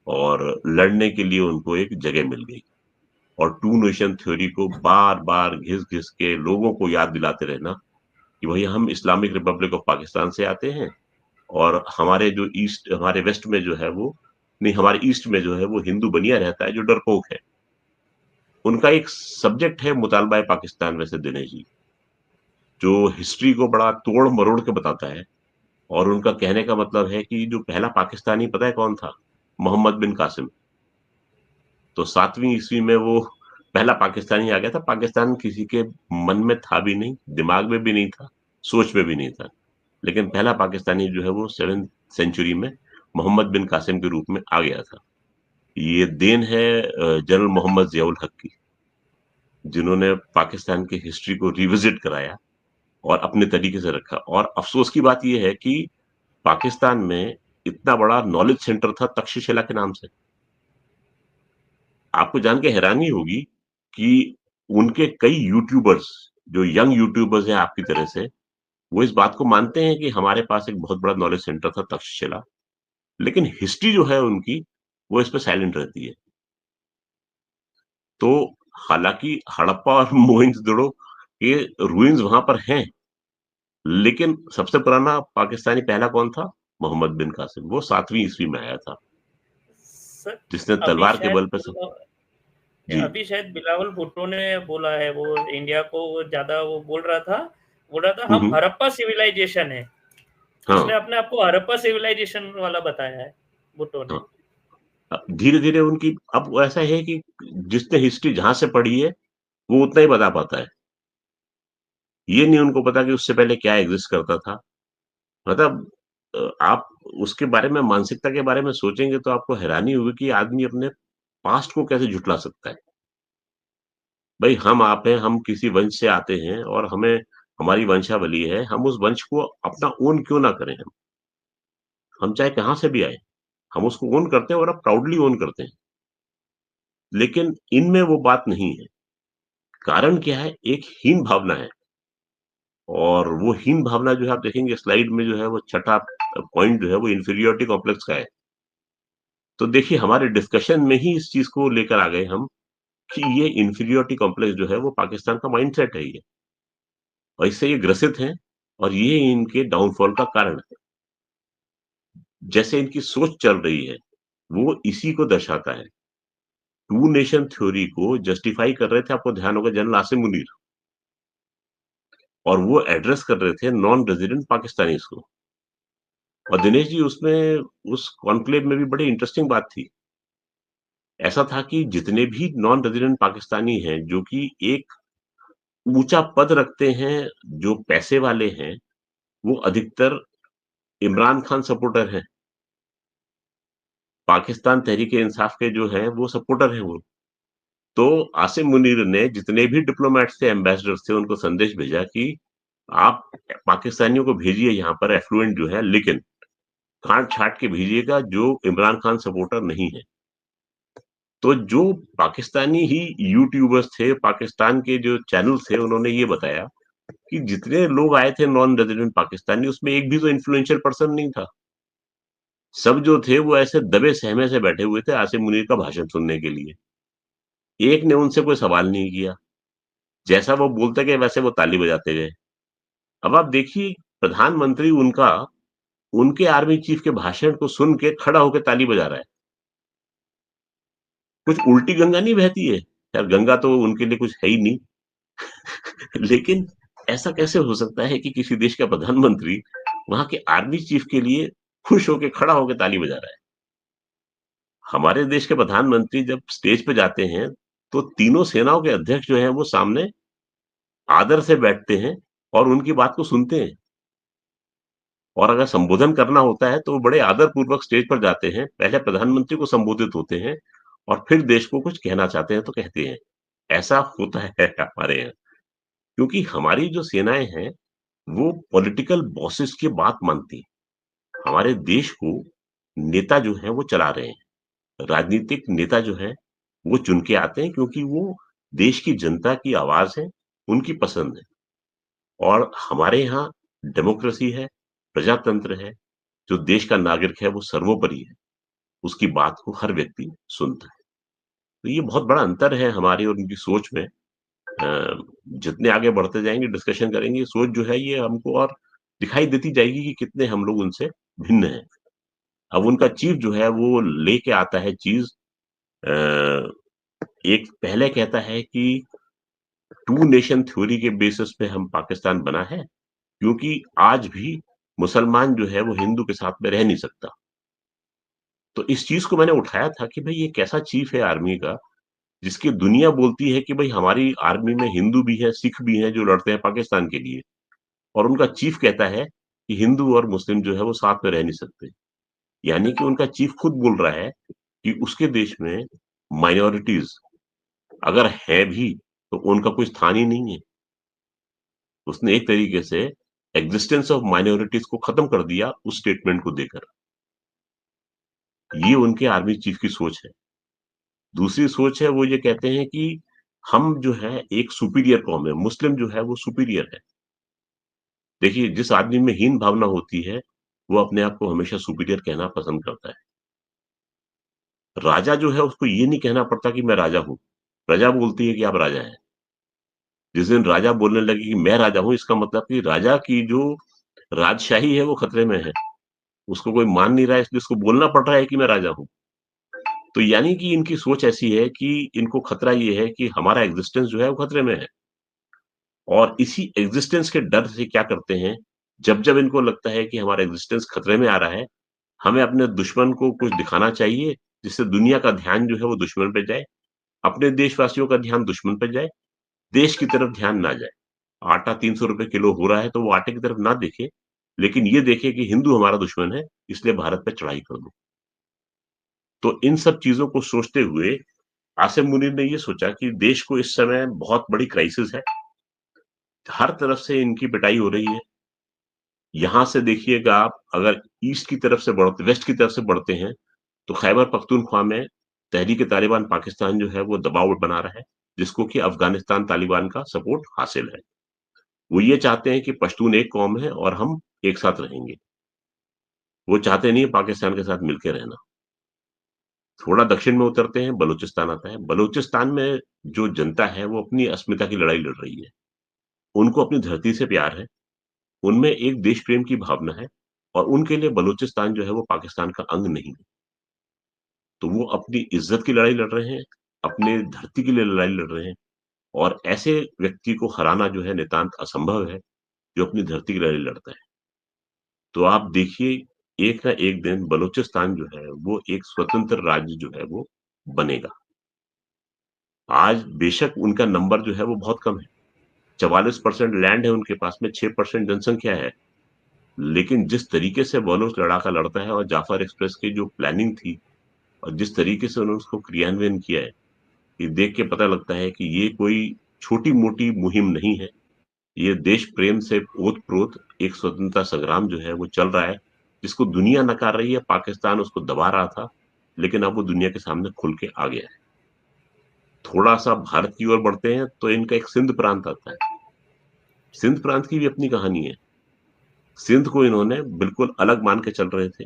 और लड़ने के लिए उनको एक जगह मिल गई। और टू नेशन थ्योरी को बार बार घिस घिस के लोगों को याद दिलाते रहना कि भाई हम इस्लामिक रिपब्लिक ऑफ पाकिस्तान से आते हैं, और हमारे जो ईस्ट, हमारे वेस्ट में जो है वो नहीं, हमारे ईस्ट में जो है वो हिंदू बनिया रहता है जो डरपोक है। उनका एक सब्जेक्ट है मुतालबा पाकिस्तान वैसे दिनेश जी, जो हिस्ट्री को बड़ा तोड़ मरोड़ के बताता है। और उनका कहने का मतलब है कि जो पहला पाकिस्तानी पता है कौन था? मोहम्मद बिन कासिम। तो 7वीं ईस्वी में वो पहला पाकिस्तानी आ गया था। पाकिस्तान किसी के मन में था भी नहीं, दिमाग में भी नहीं था, सोच में भी नहीं था। लेकिन पहला पाकिस्तानी जो है वो 7th सेंचुरी में मोहम्मद बिन कासिम के रूप में आ गया था। ये देन है जनरल मोहम्मद जियाउल हक की, जिन्होंने पाकिस्तान की हिस्ट्री को रिविजिट कराया और अपने तरीके से रखा। और अफसोस की बात यह है कि पाकिस्तान में इतना बड़ा नॉलेज सेंटर था तक्षशिला के नाम से। आपको जान के हैरानी होगी कि उनके कई यूट्यूबर्स, जो यंग यूट्यूबर्स हैं आपकी तरह से, वो इस बात को मानते हैं कि हमारे पास एक बहुत बड़ा नॉलेज सेंटर था तक्षशिला। लेकिन हिस्ट्री जो है उनकी वो इस पे साइलेंट रहती है। तो हालांकि हड़प्पा और मोहनजोदड़ो के रूइंस वहां पर हैं, लेकिन सबसे पुराना पाकिस्तानी पहला कौन था? मोहम्मद बिन कासिम। वो 7वीं ईस्वी में आया था, सर, जिसने अभी तलवार के शायद बल पे सब। जी। अभी शायद बिलावल भुट्टो ने बोला है, वो इंडिया को ज्यादा वो बोल रहा था हम हम्म। हड़प्पा सिविलाइजेशन है। उसने हाँ। अपने आप को हड़प्पा सिविलाइजेशन वाला बताया है, भुट्टो ने। हाँ। धीरे धीरे उनकी अब ऐसा है कि जिसने हिस्ट्री जहां से पढ़ी है वो उतना ही बता पाता है। ये नहीं उनको पता कि उससे पहले क्या एग्जिस्ट करता था। मतलब आप उसके बारे में, मानसिकता के बारे में सोचेंगे तो आपको हैरानी होगी कि आदमी अपने पास्ट को कैसे झुठला सकता है। भई हम आप हैं, हम किसी वंश से आते हैं और हमें हमारी वंशावली है, हम उस वंश को अपना ओन क्यों ना करें हम? हम चाहे कहाँ से भी आएँ, हम उसको ओन करते हैं और अब प्राउडली ओन करते हैं। लेकिन इनमें वो बात नहीं है। कारण क्या है? एक हीन भावना है, और वो हीन भावना जो है आप देखेंगे स्लाइड में जो है वो छठा पॉइंट जो है वो इन्फीरियॉरिटी कॉम्प्लेक्स का है। तो देखिए हमारे डिस्कशन में ही इस चीज़ को लेकर आ गए हम कि ये इन्फीरियॉरिटी कॉम्प्लेक्स जो है वो पाकिस्तान का माइंडसेट है ये, और इससे ये ग्रसित हैं और ये इनके डाउनफॉल का कारण है। जैसे इनकी सोच चल रही है, वो इसी को दर्शाता है। टू नेशन थ्योरी को जस्टिफाई कर रहे थे, आपको ध्यान होगा, जनरल आसिम मुनीर, और वो एड्रेस कर रहे थे नॉन रेजिडेंट पाकिस्तानीज़ को। और दिनेश जी, उसमें उस कॉन्क्लेव में भी बड़ी इंटरेस्टिंग बात थी। ऐसा था कि जितने भी नॉन रेजिडेंट पाकिस्तानी हैं, जो कि एक ऊँचा पद रखते हैं, जो पैसे वाले हैं, वो अधिकतर इमरान खान सपोर्टर हैं। पाकिस्तान तहरीक-ए-इंसाफ के जो हैं, वो सपोर्टर हैं वो। तो आसिम मुनीर ने जितने भी डिप्लोमैट्स थे, एम्बेसडर्स थे, उनको संदेश भेजा कि आप पाकिस्तानियों को भेजिए यहाँ पर एफ्लुएंट जो है, लेकिन छाँट-छाँट के भेजिएगा जो इमरान खान सपोर्टर नहीं है। तो जो पाकिस्तानी ही यूट्यूबर्स थे, पाकिस्तान के जो चैनल्स थे, उन्होंने ये बताया कि जितने लोग आए थे नॉन रेजिडेंट पाकिस्तानी, उसमें एक भी तो इन्फ्लुएंशियल पर्सन नहीं था। सब जो थे वो ऐसे दबे-सहमे से बैठे हुए थे आसिम मुनीर का भाषण सुनने के लिए। एक ने उनसे कोई सवाल नहीं किया। जैसा वो बोलते गए वैसे वो ताली बजाते गए। अब आप देखिए, प्रधानमंत्री उनका, उनके आर्मी चीफ के भाषण को सुन के खड़ा होके ताली बजा रहा है। कुछ उल्टी गंगा नहीं बहती है? यार गंगा तो उनके लिए कुछ है ही नहीं। लेकिन ऐसा कैसे हो सकता है कि किसी देश का प्रधानमंत्री वहाँ के आर्मी चीफ के लिए खुश होके खड़ा होके ताली बजा रहा है? हमारे देश के प्रधानमंत्री जब स्टेज पे जाते हैं, तो तीनों सेनाओं के अध्यक्ष जो हैं वो सामने आदर से बैठते हैं और उनकी बात को सुनते हैं। और अगर संबोधन करना होता है तो वो बड़े आदर पूर्वक स्टेज पर जाते हैं, पहले प्रधानमंत्री को संबोधित होते हैं और फिर देश को कुछ कहना चाहते हैं तो कहते हैं। ऐसा होता है हमारे यहाँ, क्योंकि हमारी जो सेनाएँ हैं, वो पॉलिटिकल बॉसेस की बात मानती हैं। हमारे देश को नेता जो हैं वो चला रहे हैं। राजनीतिक नेता जो हैं, वो चुन के आते हैं क्योंकि वो देश की जनता की आवाज़ है, उनकी पसंद है। और हमारे यहाँ डेमोक्रेसी है, प्रजातंत्र है, जो देश का नागरिक है वो सर्वोपरि है, उसकी बात को हर व्यक्ति सुनता है। तो ये बहुत बड़ा अंतर है हमारी और उनकी सोच में। जितने आगे बढ़ते जाएँगे, डिस्कशन करेंगे, सोच जो है ये हमको और दिखाई देती जाएगी कि कितने हम लोग उनसे भिन्न हैं। अब उनका चीफ जो है वो लेके आता है चीज़, अ, एक पहले कहता है कि टू नेशन थ्योरी के बेसिस पे हम पाकिस्तान बना है, क्योंकि आज भी मुसलमान जो है वो हिंदू के साथ में रह नहीं सकता। तो इस चीज़ को मैंने उठाया था कि भई ये कैसा चीफ है आर्मी का, जिसकी दुनिया बोलती है कि भई हमारी आर्मी में हिंदू भी हैं, सिख भी हैं जो लड़ते हैं पाकिस्तान के लिए, और उनका चीफ कहता है कि हिंदू और मुस्लिम जो है वो साथ में रह नहीं सकते। यानी कि उनका चीफ खुद बोल रहा है कि उसके देश में माइनॉरिटीज़ अगर है भी, तो उनका कोई स्थान ही नहीं है। उसने एक तरीके से एक्जिस्टेंस ऑफ माइनॉरिटीज़ को खत्म कर दिया उस स्टेटमेंट को देकर। ये उनके आर्मी चीफ की सोच है। दूसरी सोच है, वो ये कहते हैं कि हम जो है एक सुपीरियर कौम है, मुस्लिम जो है वो सुपीरियर है। देखिए, जिस आदमी में हीन भावना होती है, वो अपने आप को हमेशा सुपीरियर कहना पसंद करता है। राजा जो है उसको ये नहीं कहना पड़ता कि मैं राजा हूँ, प्रजा बोलती है कि आप राजा हैं। जिस दिन राजा बोलने लगे कि मैं राजा हूँ, इसका मतलब कि राजा की जो राजशाही है वो खतरे में है। उसको कोई मान नहीं रहा है, इसलिए उसको बोलना पड़ रहा है कि मैं राजा हूँ। तो यानी कि इनकी सोच ऐसी है कि इनको खतरा ये है कि हमारा एग्जिस्टेंस जो है वो खतरे में है। और इसी एग्जिस्टेंस के डर से क्या करते हैं, जब-जब इनको लगता है कि हमारा एग्जिस्टेंस खतरे में आ रहा है, हमें अपने दुश्मन को कुछ दिखाना चाहिए, जिससे दुनिया का ध्यान जो है वो दुश्मन पे जाए, अपने देशवासियों का ध्यान दुश्मन पे जाए, देश की तरफ ध्यान ना जाए। आटा 300 रुपए किलो हो रहा है, तो वो आटे की तरफ ना देखे, लेकिन ये देखे कि हिंदू हमारा दुश्मन है, इसलिए भारत पे चढ़ाई कर दो। तो इन सब चीज़ों को सोचते हुए आसिम मुनीर ने ये सोचा कि देश को इस समय बहुत बड़ी क्राइसिस है, हर तरफ से इनकी पिटाई हो रही है। यहाँ से देखिएगा आप, अगर ईस्ट की तरफ से बढ़ते वेस्ट की तरफ से बढ़ते हैं, तो खैबर पख्तूनख्वा में तहरीक-ए-तालिबान पाकिस्तान जो है वो दबाव बना रहा है, जिसको कि अफ़गानिस्तान तालिबान का सपोर्ट हासिल है। वो ये चाहते हैं कि पश्तून एक कौम है और हम एक साथ रहेंगे। वो चाहते नहीं है पाकिस्तान के साथ मिलके रहना। थोड़ा दक्षिण में उतरते हैं, बलूचिस्तान आता है। बलूचिस्तान में जो जनता है वो अपनी अस्मिता की लड़ाई लड़ रही है। उनको अपनी धरती से प्यार है, उनमें एक देश प्रेम की भावना है और उनके लिए बलूचिस्तान जो है वो पाकिस्तान का अंग नहीं है। तो वो अपनी इज़्ज़त की लड़ाई लड़ रहे हैं, अपने धरती के लिए लड़ाई लड़ रहे हैं और ऐसे व्यक्ति को हराना जो है नितांत असंभव है, जो अपनी धरती की लड़ाई लड़ता है। तो आप देखिए, एक ना एक दिन बलूचिस्तान जो है वो एक स्वतंत्र राज्य जो है वो बनेगा। आज बेशक उनका नंबर जो है वो बहुत कम है। 44% लैंड है उनके पास में, 6% जनसंख्या है। लेकिन जिस तरीके से बलोच लड़ाका लड़ता है और जाफर एक्सप्रेस की जो प्लानिंग थी और जिस तरीके से उन्होंने उसको क्रियान्वयन किया है, ये देख के पता लगता है कि ये कोई छोटी-मोटी मुहिम नहीं है। ये देश प्रेम से ओत-प्रोत एक स्वतंत्रता संग्राम जो है वो चल रहा है, जिसको दुनिया नकार रही है, पाकिस्तान उसको दबा रहा था, लेकिन अब वो दुनिया के सामने खुल के आ गया है। थोड़ा-सा भारत की ओर बढ़ते हैं तो इनका एक सिंध प्रांत आता है। सिंध प्रांत की भी अपनी कहानी है। सिंध को इन्होंने बिल्कुल अलग मान के चल रहे थे,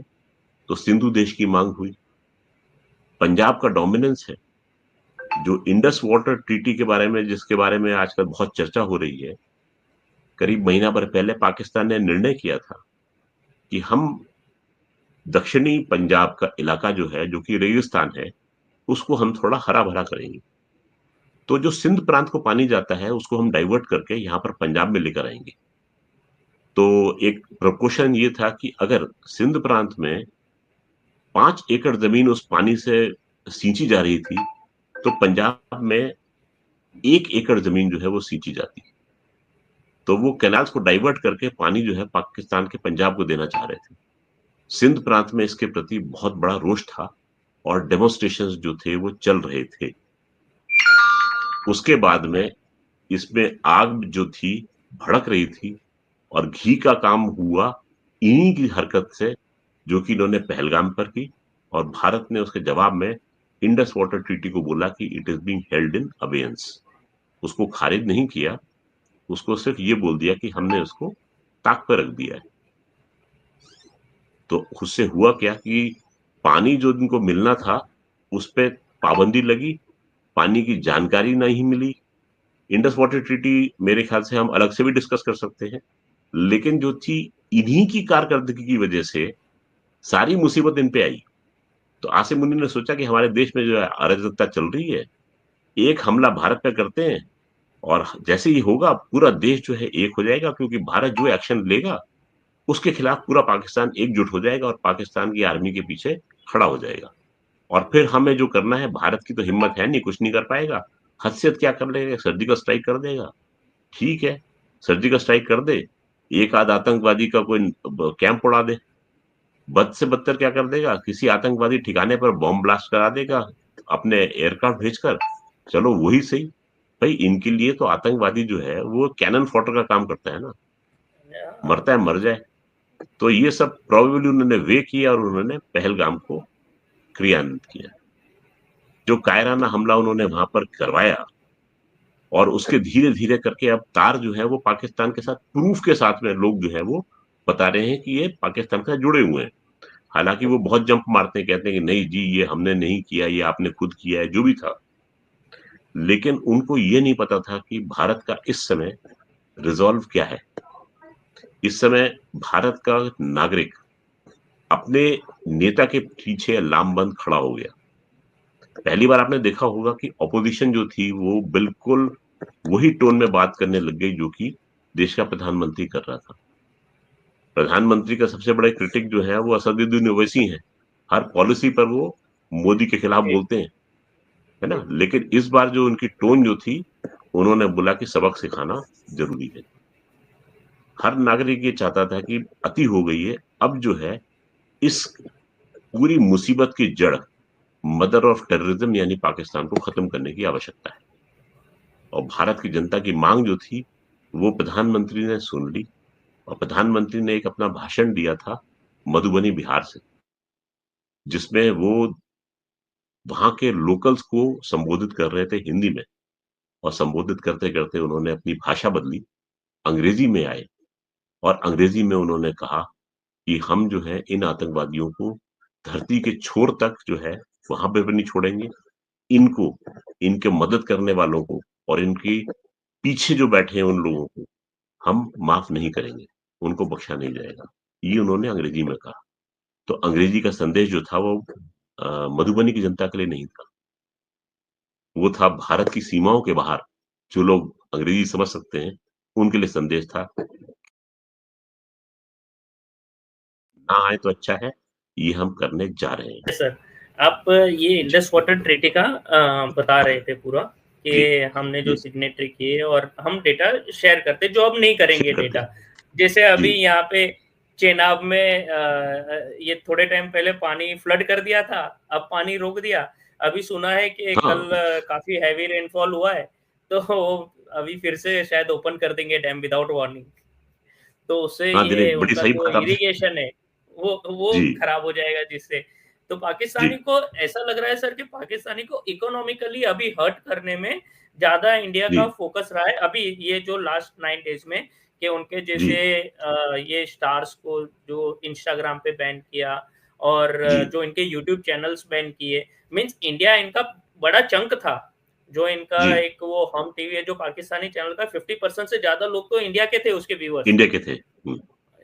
तो सिंधु देश की मांग हुई। पंजाब का डोमिनेंस है, जो इंडस वाटर ट्रीटी के बारे में जिसके बारे में आजकल बहुत चर्चा हो रही है, करीब महीना भर पहले पाकिस्तान ने निर्णय किया था कि हम दक्षिणी पंजाब का इलाका जो है, जो कि रेगिस्तान है, उसको हम थोड़ा हरा-भरा करेंगे। तो जो सिंध प्रांत को पानी जाता है, उसको हम डाइवर्ट करके यहाँ पर पंजाब में लेकर आएँगे। तो एक प्रपोज़न ये था कि अगर सिंध प्रांत में 5 एकड़ ज़मीन उस पानी से सींची जा रही थी, तो पंजाब में 1 एकड़ ज़मीन जो है वो सींची जाती। तो वो कैनाल्स को डाइवर्ट करके पानी जो है पाकिस्तान के पंजाब को देना चाह रहे थे। सिंध प्रांत में इसके प्रति बहुत बड़ा रोष था और डेमोन्स्ट्रेशंस जो थे वो चल रहे थे। उसके बाद में इसमें आग जो थी भड़क रही थी और घी का काम हुआ इन्हीं की हरकत से, जो कि इन्होंने पहलगाम पर की और भारत ने उसके जवाब में इंडस वाटर ट्रीटी को बोला कि it is being held in abeyance. उसको खारिज नहीं किया, उसको सिर्फ ये बोल दिया कि हमने उसको ताक पर रख दिया है। तो उससे हुआ क्या कि पानी जो इनको मिलना था, उस पे पाबंदी लगी, पानी की जानकारी नहीं मिली। इंडस वाटर ट्रीटी मेरे ख्याल से हम अलग से भी डिस्कस कर सकते हैं। लेकिन जो थी इन्हीं की कारकर्दगी की वजह से सारी मुसीबत इन पे आई। तो आसिम मुनीर ने सोचा कि हमारे देश में जो है अराजकता चल रही है, एक हमला भारत पे करते हैं और जैसे ही होगा पूरा देश जो है एक हो जाएगा, क्योंकि भारत जो एक्शन लेगा उसके खिलाफ पूरा पाकिस्तान एकजुट हो जाएगा और पाकिस्तान की आर्मी के पीछे खड़ा हो जाएगा। और फिर हमें जो करना है, भारत की तो हिम्मत है नहीं, कुछ नहीं कर पाएगा। हैसियत क्या कर लेगा, सर्जिकल स्ट्राइक कर देगा। ठीक है, सर्जिकल स्ट्राइक कर दे, एक आध आतंकवादी का कोई कैंप उड़ा दे। बद से बदतर क्या कर देगा, किसी आतंकवादी ठिकाने पर बॉम्ब ब्लास्ट करा देगा अपने एयरक्राफ्ट भेजकर। चलो वही सही। भाई इनके लिए तो आतंकवादी जो है वो कैनन फॉटर का काम करता है ना, मरता है मर जाए। तो ये सब प्रोबेबली उन्होंने वे किया और उन्होंने पहलगाम को क्रियान्वित किया। जो कायराना हमला उन्होंने वहां पर करवाया और उसके धीरे-धीरे करके अब तार जो है वो पाकिस्तान के साथ प्रूफ के साथ में लोग जो है वो बता रहे हैं कि ये पाकिस्तान के साथ जुड़े हुए हैं। हालाँकि वो बहुत जंप मारते हैं, कहते हैं कि नहीं जी ये हमने नहीं किया, ये आपने खुद किया है, जो भी था। लेकिन उनको ये नहीं पता था कि भारत का इस समय रिज़ॉल्व क्या है। इस समय भारत का नागरिक अपने नेता के पीछे लामबंद खड़ा हो गया। पहली बार आपने देखा होगा कि ऑपोजिशन जो थी वो बिल्कुल वही टोन में बात करने लग गई जो कि देश का प्रधानमंत्री कर रहा था। प्रधानमंत्री का सबसे बड़ा क्रिटिक जो है वो असदुद्दीन ओवैसी हैं। हर पॉलिसी पर वो मोदी के खिलाफ बोलते हैं, है ना? लेकिन इस बार जो उनकी टोन जो थी उन्होंने बोला कि सबक सिखाना ज़रूरी है। हर नागरिक ये चाहता था कि अति हो गई है, अब जो है इस पूरी मुसीबत की जड़ मदर ऑफ टेररिज्म यानी पाकिस्तान को खत्म करने की आवश्यकता है। और भारत की जनता की मांग जो थी, वो प्रधानमंत्री ने सुन ली और प्रधानमंत्री ने एक अपना भाषण दिया था मधुबनी, बिहार से, जिसमें वो वहाँ के लोकल्स को संबोधित कर रहे थे हिंदी में और संबोधित करते-करते उन्होंने अपनी भाषा बदली, अंग्रेजी में आए और अंग्रेजी में उन्होंने कहा कि हम जो है इन आतंकवादियों को धरती के छोर तक जो है वहाँ पे भी नहीं छोड़ेंगे। इनको, इनके मदद करने वालों को और इनकी पीछे जो बैठे हैं उन लोगों को हम माफ नहीं करेंगे, उनको बख्शा नहीं जाएगा। ये उन्होंने अंग्रेजी में कहा। तो अंग्रेजी का संदेश जो था वो मधुबनी की जनता के लिए नहीं था। वो था भारत की सीमाओं के बाहर, जो लोग अंग्रेजी समझ सकते हैं, उनके लिए संदेश था, ना आए तो अच्छा है, ये हम करने जा रहे हैं। सर, आप ये जी, इंडस वाटर ट्रीटी का बता रहे थे पूरा जी, कि हमने जो जी, सिग्नेटरी किए और हम डेटा शेयर करते, जो अब नहीं करेंगे शेयर करते डेटा। हैं। जैसे अभी जी, यहाँ पे चेनाब में ये थोड़े टाइम पहले पानी फ्लड कर दिया था, अब पानी रोक दिया। अभी सुना है कि हाँ, कल काफ़ी हेवी रेनफॉल हुआ है, तो अभी फिर से शायद ओपन कर देंगे डैम विदाउट वार्निंग। तो उससे हाँ, ये दिनेश बड़ी उनका सही जो बात आपने इरिगेशन है, वो जी, खराब हो जाएगा जिससे। तो पाकिस्तानी जी, को ऐसा लग रहा है सर कि पाकिस्तानी को इकोनॉमिकली अभी हर्ट करने में ज़्यादा इंडिया का जी, फ़ोकस रहा है। अभी ये जो लास्ट 9 डेज़ में कि उनके जी, जैसे ये स्टार्स को जो इंस्टाग्राम पे बैन किया और जी, जो इनके यूट्यूब चैनल्स बैन किए, मीन्स इंडिया इनका बड़ा चंक था। जो इनका जी, एक वो हम टीवी है जो पाकिस्तानी चैनल का 50% से ज़्यादा लोग तो इंडिया के थे उसके व्यूअर्स। इंडिया के थे।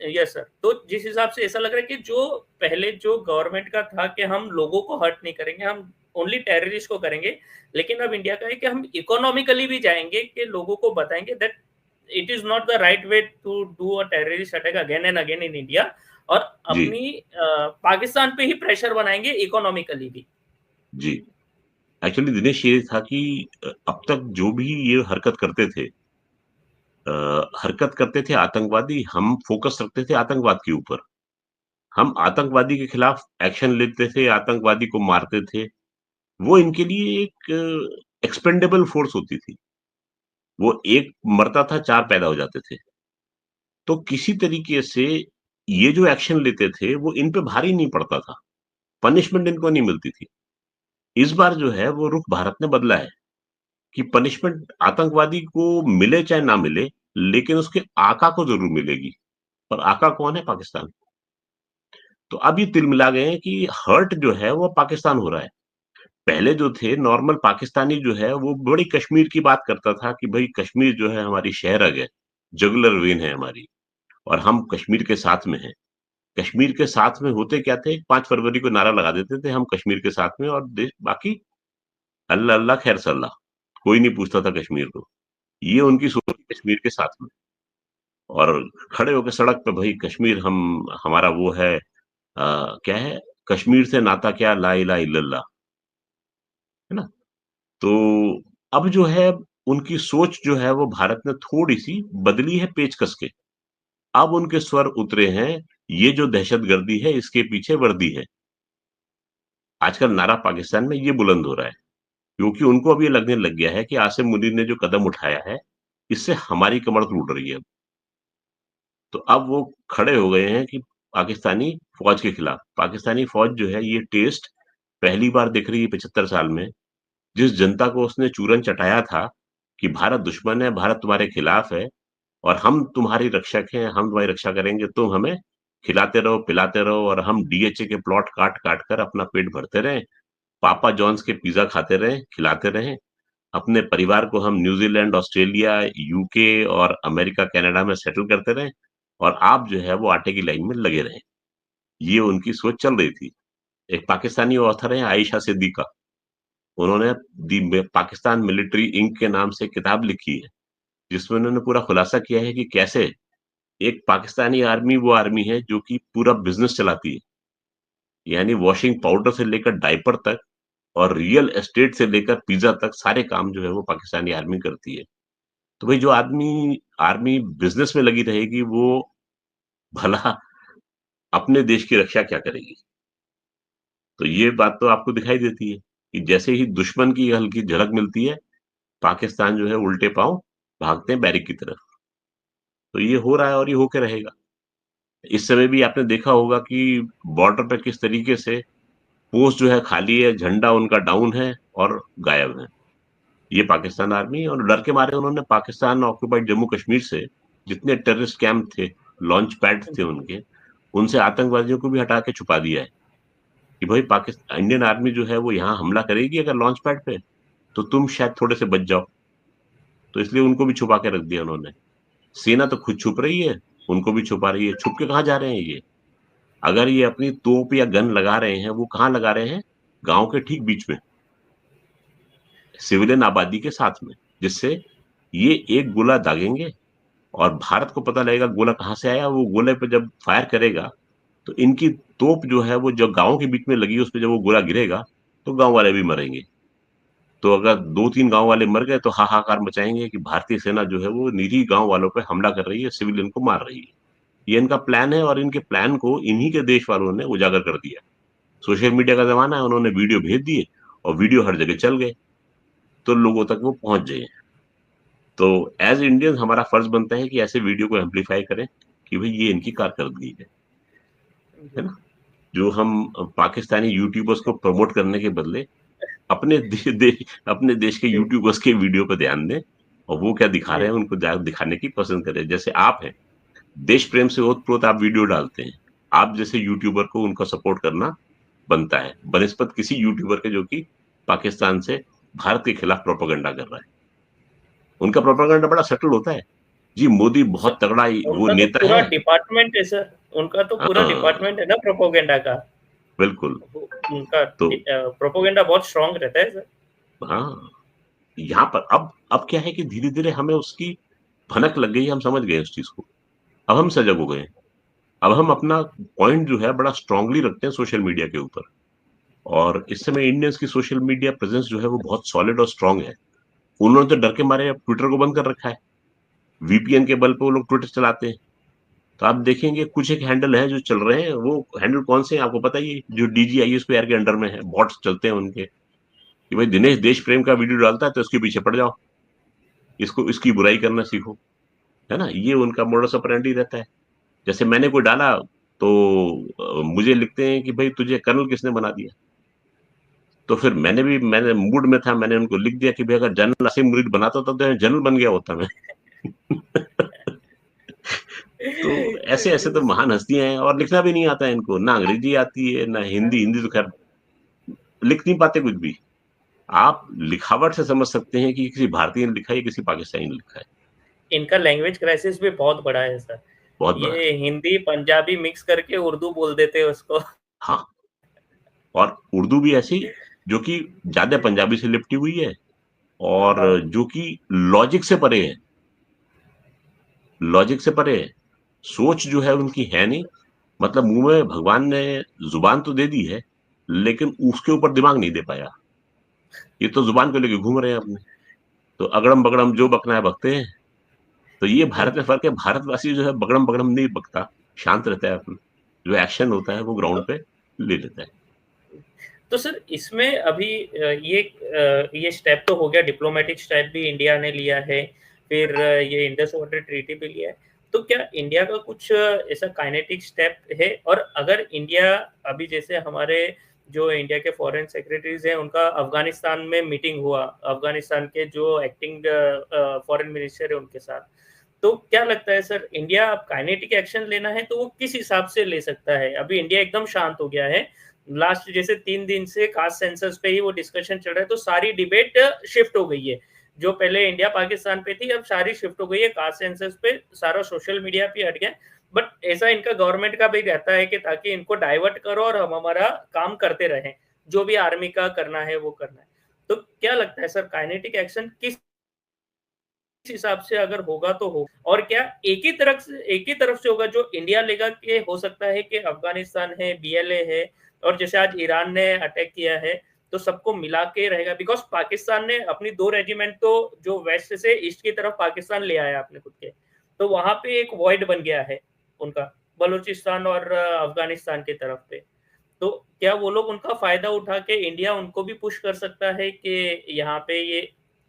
Yes sir. तो जिस हिसाब से ऐसा लग रहा है कि जो पहले जो गवर्नमेंट का था कि हम लोगों को हर्ट नहीं करेंगे, हम ओनली टेररिस्ट को करेंगे। लेकिन अब इंडिया का है कि हम इकोनॉमिकली भी जाएँगे कि लोगों को बताएँगे that it is not the right way to do a terrorist attack again and again in India और जी, अपनी पाकिस्तान पे ही प्रेशर बनाएँगे इकोनॉमिकली भी। जी। एक्चुअली दिनेश ये था कि अब तक जो भी ये हरकत करते थे आतंकवादी, हम फ़ोकस रखते थे आतंकवाद के ऊपर। हम आतंकवादी के खिलाफ एक्शन लेते थे, आतंकवादी को मारते थे। वो इनके लिए एक एक्सपेंडेबल फ़ोर्स होती थी। वो एक मरता था, 4 पैदा हो जाते थे। तो किसी तरीके से ये जो एक्शन लेते थे, वो इन पे भारी नहीं पड़ता था। पनिशमेंट इनको नहीं मिलती थी। इस बार जो है वो रुख भारत ने बदला है कि पनिशमेंट आतंकवादी को मिले चाहे ना मिले, लेकिन उसके आका को ज़रूर मिलेगी। और आका कौन है? पाकिस्तान। तो अब ये तिलमिला गए हैं कि हर्ट जो है वो पाकिस्तान हो रहा है। पहले जो थे नॉर्मल पाकिस्तानी जो है वो बड़ी कश्मीर की बात करता था कि भई कश्मीर जो है हमारी शहरग है, जुगुलर वेन है हमारी और हम कश्मीर के साथ में हैं। कश्मीर के साथ में होते क्या थे? 5 फरवरी को नारा लगा देते थे हम कश्मीर के साथ में और देश बाकी अल्लाह अल्लाह खैर सल्ला। कोई नहीं पूछता था कश्मीर को। ये उनकी सोच थी कश्मीर के साथ में और खड़े होके सड़क पे भई कश्मीर हम हमारा वो है क्या है? कश्मीर से नाता क्या ला इलाहा इल्लल्लाह, है ना? तो अब जो है उनकी सोच जो है वो भारत ने थोड़ी-सी बदली है पेच कस के। अब उनके स्वर उतरे हैं, ये जो दहशतगर्दी है इसके पीछे वर्दी है। आजकल नारा पाकिस्तान में ये बुलंद हो रहा है, क्योंकि उनको अब ये लगने लग गया है कि आसिम मुनीर ने जो कदम उठाया है, इससे हमारी कमर टूट रही है। तो अब वो खड़े हो गए हैं कि पाकिस्तानी फ़ौज के खिलाफ। पाकिस्तानी फ़ौज जो है ये टेस्ट पहली बार दिख रही है 75 साल में। जिस जनता को उसने चूरन चटाया था कि भारत दुश्मन है, भारत तुम्हारे खिलाफ है और हम तुम्हारी रक्षक हैं, हम तुम्हारी रक्षा करेंगे, तुम हमें खिलाते रहो, पिलाते रहो और हम डीएचए के प्लॉट काट-काट कर अपना पेट भरते रहें, पापा जॉन्स के पिज़्ज़ा खाते रहें, खिलाते रहें, अपने परिवार को हम न्यूज़ीलैंड, ऑस्ट्रेलिया, यूके और अमेरिका, कनाडा में सेटल करते रहें और आप जो है वो आटे की लाइन में लगे रहें। ये उनकी सोच चल रही थी। एक पाकिस्तानी ऑथर हैं आयशा सिद्दीक़ा, उन्होंने पाकिस्तान मिलिट्री इंक के नाम से किताब लिखी है, जिसमें उन्होंने पूरा खुलासा किया है कि कैसे एक पाकिस्तानी आर्मी वो आर्मी है जो कि पूरा बिज़नेस चलाती है। यानी वॉशिंग पाउडर से लेकर डायपर तक और रियल एस्टेट से लेकर पिज़्ज़ा तक सारे काम जो है वो पाकिस्तानी आर्मी करती है। तो भाई जो आर्मी बिजनेस में लगी रहेगी वो भला अपने देश की रक्षा क्या करेगी? तो ये बात तो आपको दिखाई देती है कि जैसे ही दुश्मन की हल्की झलक मिलती है, पाकिस्तान जो है उल्टे पाँव भागते हैं बैरिक की तरफ। तो ये हो रहा है और ये होके रहेगा। इस समय भी आपने देखा होगा कि बॉर्डर पे किस तरीके से पोस्ट जो है खाली है, झंडा उनका डाउन है और गायब है। ये पाकिस्तान आर्मी, और डर के मारे उन्होंने पाकिस्तान ऑक्युपाइड जम्मू कश्मीर से जितने टेररिस्ट कैंप थे, लॉन्च पैड थे उनके, उनसे आतंकवादियों को भी हटा के छुपा दिया है कि भाई पाकिस्तान इंडियन आर्मी जो है वो यहाँ हमला करेगी अगर लॉन्च पैड पे, तो तुम शायद थोड़े से बच जाओ। तो इसलिए उनको भी छुपा के रख दिया उन्होंने। सेना तो खुद छुप रही है, उनको भी छुपा रही है। छुप के कहाँ जा रहे हैं ये? अगर ये अपनी तोप या गन लगा रहे हैं, वो कहाँ लगा रहे हैं? गांव के ठीक बीच में, सिविलियन आबादी के साथ में, जिससे ये एक गोला दागेंगे और भारत को पता लगेगा गोला कहाँ से आया। वो गोले पे जब फायर करेगा तो इनकी तोप जो है वो जो गांव के बीच में लगी है, उस पे जब वो गोला गिरेगा तो गांव वाले भी मरेंगे। तो अगर 2-3 गांव वाले मर गए तो हाहाकार मचाएंगे कि भारतीय सेना जो है वो निरीह गांव वालों पे हमला कर रही है, सिविलियन को मार रही है। ये इनका प्लान है और इनके प्लान को इन्हीं के देश वालों ने उजागर कर दिया। सोशल मीडिया का जमाना है, उन्होंने वीडियो भेज दिए और वीडियो हर जगह चल गए, तो लोगों तक वो पहुंच गए। तो एज इंडियन हमारा फर्ज बनता है कि ऐसे वीडियो को एम्पलीफाई करें कि भाई ये इनकी कारकर्दगी है ना। जो हम पाकिस्तानी यूट्यूबर्स को प्रमोट करने के बदले अपने अपने देश के यूट्यूबर्स के वीडियो पे ध्यान दें और वो क्या दिखा जी रहे हैं उनको दिखाने की पसंद करें। जैसे आप हैं, देश प्रेम से ओतप्रोत आप वीडियो डालते हैं, आप जैसे यूट्यूबर को उनका सपोर्ट करना बनता है, बनिस्पत किसी यूट्यूबर के जो कि पाकिस्तान से भारत के खिलाफ प्रोपेगेंडा कर रहा है। उनका प्रोपेगेंडा बड़ा सटल होता है। जी मोदी सर, बहुत तगड़ा वो उनका तो नेता पूरा है। डिपार्टमेंट है सर, उनका तो पूरा हाँ, डिपार्टमेंट है ना प्रोपोगेंडा का। बिल्कुल। उनका तो प्रोपोगेंडा बहुत स्ट्रांग रहता है सर। हाँ, यहाँ पर अब क्या है कि धीरे-धीरे हमें उसकी भनक लग गई है, हम समझ गए उस चीज़ को। अब हम सजग हो गए हैं। अब हम अपना पॉइंट जो है बड़ा स्ट्रांगली रखते हैं सोशल मीडिया के ऊपर, और इस समय इंडियंस की सोशल मीडिया प्रेज़ेंस जो है वो बहुत सॉलिड और स्ट्रांग है। उन्होंने तो डर के मारे अब ट्विटर को बंद कर रखा है। वीपीएन के बल पे वो लोग ट्विटर चलाते हैं। तो आप देखेंगे कुछ एक हैंडल हैं जो चल रहे हैं, वो हैंडल कौन से हैं आपको पता ही है? जो डीजीआईएसपीआर के अंडर में है, बॉट्स चलते हैं उनके, कि भाई दिनेश देश प्रेम का वीडियो डालता है तो इसके पीछे पड़ जाओ, इसको इसकी बुराई करना सीखो, है ना? ये उनका मोडस ऑपरेंडी रहता है। जैसे मैंने कोई डाला तो मुझे लिखते हैं कि भाई तुझे कर्नल किसने बना दिया? तो फिर मैंने मूड में था, मैंने उनको लिख दिया कि भाई अगर जनरल असीम मुरीद बनाता तो जनरल बन गया होता मैं। तो ऐसे-ऐसे तो महान हस्तियाँ हैं और लिखना भी नहीं आता है इनको, ना अंग्रेजी आती है, ना हिंदी, हिंदी तो खैर लिख नहीं पाते कुछ भी। आप लिखावट से समझ सकते हैं कि किसी भारतीय ने लिखा है या किसी पाकिस्तानी ने लिखा है। इनका लैंग्वेज क्राइसिस भी बहुत बड़ा है सर। बहुत बड़ा है। ये हिंदी पंजाबी मिक्स करके उर्दू बोल देते हैं उसको। हाँ, और उर्दू भी ऐसी जो कि ज़्यादा पंजाबी से लिपटी हुई है और हाँ, जो कि लॉजिक से परे है, लॉजिक से परे है। सोच जो है उनकी है नहीं, मतलब मुँह में भगवान ने ज़ुबान तो दे दी है, लेकिन उसके ऊपर दिमाग नहीं दे पाया। ये तो ज़ुबान को लेके घूम रहे हैं अपने, तो अगड़म-बगड़म जो बकना है बकते हैं। तो ये भारत में फ़र्क है, भारतवासी जो है बगड़म-बगड़म नहीं बकता, शांत रहता है अपना। जो एक्शन होता है वो ग्राउंड तो पे ले लेता है। तो सर इसमें अभी ये स्टेप तो हो गया, डिप्लोमेटिक स्टेप भी इंडिया ने लिया है, फिर ये इंडस वाटर ट्रीटी भी लिया है। तो क्या इंडिया का कुछ ऐसा काइनेटिक स्टेप है? और अगर इंडिया अभी जैसे हमारे जो इंडिया के फॉरेन सेक्रेटरीज हैं उनका अफगानिस्तान में मीटिंग हुआ, अफगानिस्तान के जो एक्टिंग फॉरेन मिनिस्टर है उनके साथ, तो क्या लगता है सर, इंडिया अब काइनेटिक एक्शन लेना है तो वो किस हिसाब से ले सकता है? अभी इंडिया एकदम शांत हो गया है, लास्ट जैसे 3 दिन से कास्ट सेंसस पे ही वो डिस्कशन चल रहा है, तो सारी डिबेट शिफ्ट हो गई है। जो पहले इंडिया पाकिस्तान पे थी, अब सारी शिफ्ट हो गई है कास्ट सेंसस पे, सारा सोशल मीडिया पे हट गया। बट ऐसा इनका गवर्नमेंट का भी रहता है कि ताकि इनको डाइवर्ट करो और हम हमारा काम करते रहें, जो भी आर्मी का करना है वो करना है। तो क्या लगता है सर, काइनेटिक एक्शन किस हिसाब से अगर होगा तो हो, और क्या एक ही तरफ से होगा जो इंडिया लेगा, कि हो सकता है कि अफगानिस्तान है, बीएलए है, और जैसे आज ईरान ने अटैक किया है, तो सबको मिला के रहेगा, बिकॉज पाकिस्तान ने अपनी 2 रेजिमेंट तो जो वेस्ट से ईस्ट की तरफ पाकिस्तान ले आया अपने खुद के, तो वहां पे एक वॉइड बन गया है उनका, बलूचिस्तान और अफगानिस्तान की तरफ पे। तो क्या वो लोग उनका फायदा उठा के इंडिया उनको भी पुश कर सकता है कि यहाँ पे ये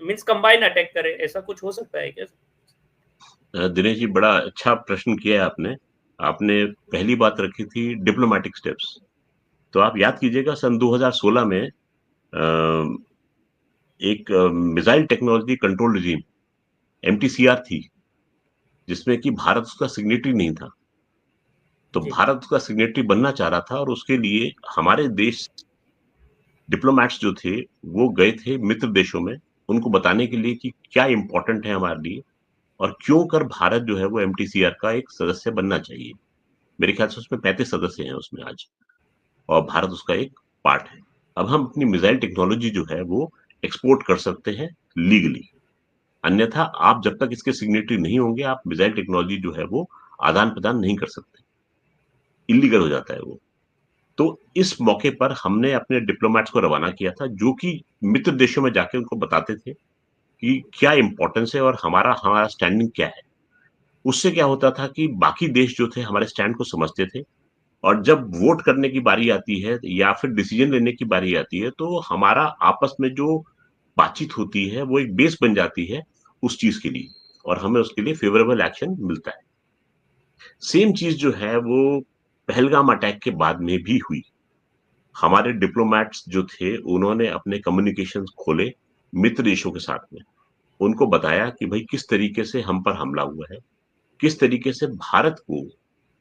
मीन्स कंबाइन अटैक करे, ऐसा कुछ हो सकता है क्या? दिनेश जी, बड़ा अच्छा प्रश्न किया है आपने। आपने पहली बात रखी थी डिप्लोमेटिक स्टेप्स। तो आप याद कीजिएगा सन 2016 में एक missile technology control regime MTCR थी, जिसमें कि भारत उसका सिग्नेटरी नहीं था। तो जी भारत उसका सिग्नेटरी बनना चाह रहा था, और उसके लिए हमारे देश डिप्लोमैट्स जो थे वो गए थे मित्र देशों में, उनको बताने के लिए कि क्या इंपॉर्टेंट है हमारे लिए, और क्यों कर भारत जो है वो एमटीसीआर का एक सदस्य बनना चाहिए। मेरे ख्याल से उसमें 35 सदस्य हैं उसमें आज, और भारत उसका एक पार्ट है। अब हम अपनी मिसाइल टेक्नोलॉजी जो है वो एक्सपोर्ट कर सकते हैं लीगली, अन्यथा आप जब तक इसके सिग्नेटरी नहीं होंगे, आप मिसाइल टेक्नोलॉजी जो है वो आदान प्रदान नहीं कर सकते, इलीगल हो जाता है वो। तो इस मौके पर हमने अपने डिप्लोमेट्स को रवाना किया था, जो कि मित्र देशों में जाके उनको बताते थे कि क्या इंपॉर्टेंस है और हमारा हमारा स्टैंडिंग क्या है। उससे क्या होता था कि बाकी देश जो थे हमारे स्टैंड को समझते थे, और जब वोट करने की बारी आती है या फिर डिसीजन लेने की बारी आती है, तो हमारा आपस में जो बातचीत होती है वो एक बेस बन जाती है उस चीज के लिए, और हमें उसके लिए फेवरेबल एक्शन मिलता है। सेम चीज जो है वो पहलगाम अटैक के बाद में भी हुई। हमारे डिप्लोमैट्स जो थे उन्होंने अपने कम्युनिकेशंस खोले मित्र देशों के साथ में, उनको बताया कि भाई किस तरीके से हम पर हमला हुआ है, किस तरीके से भारत को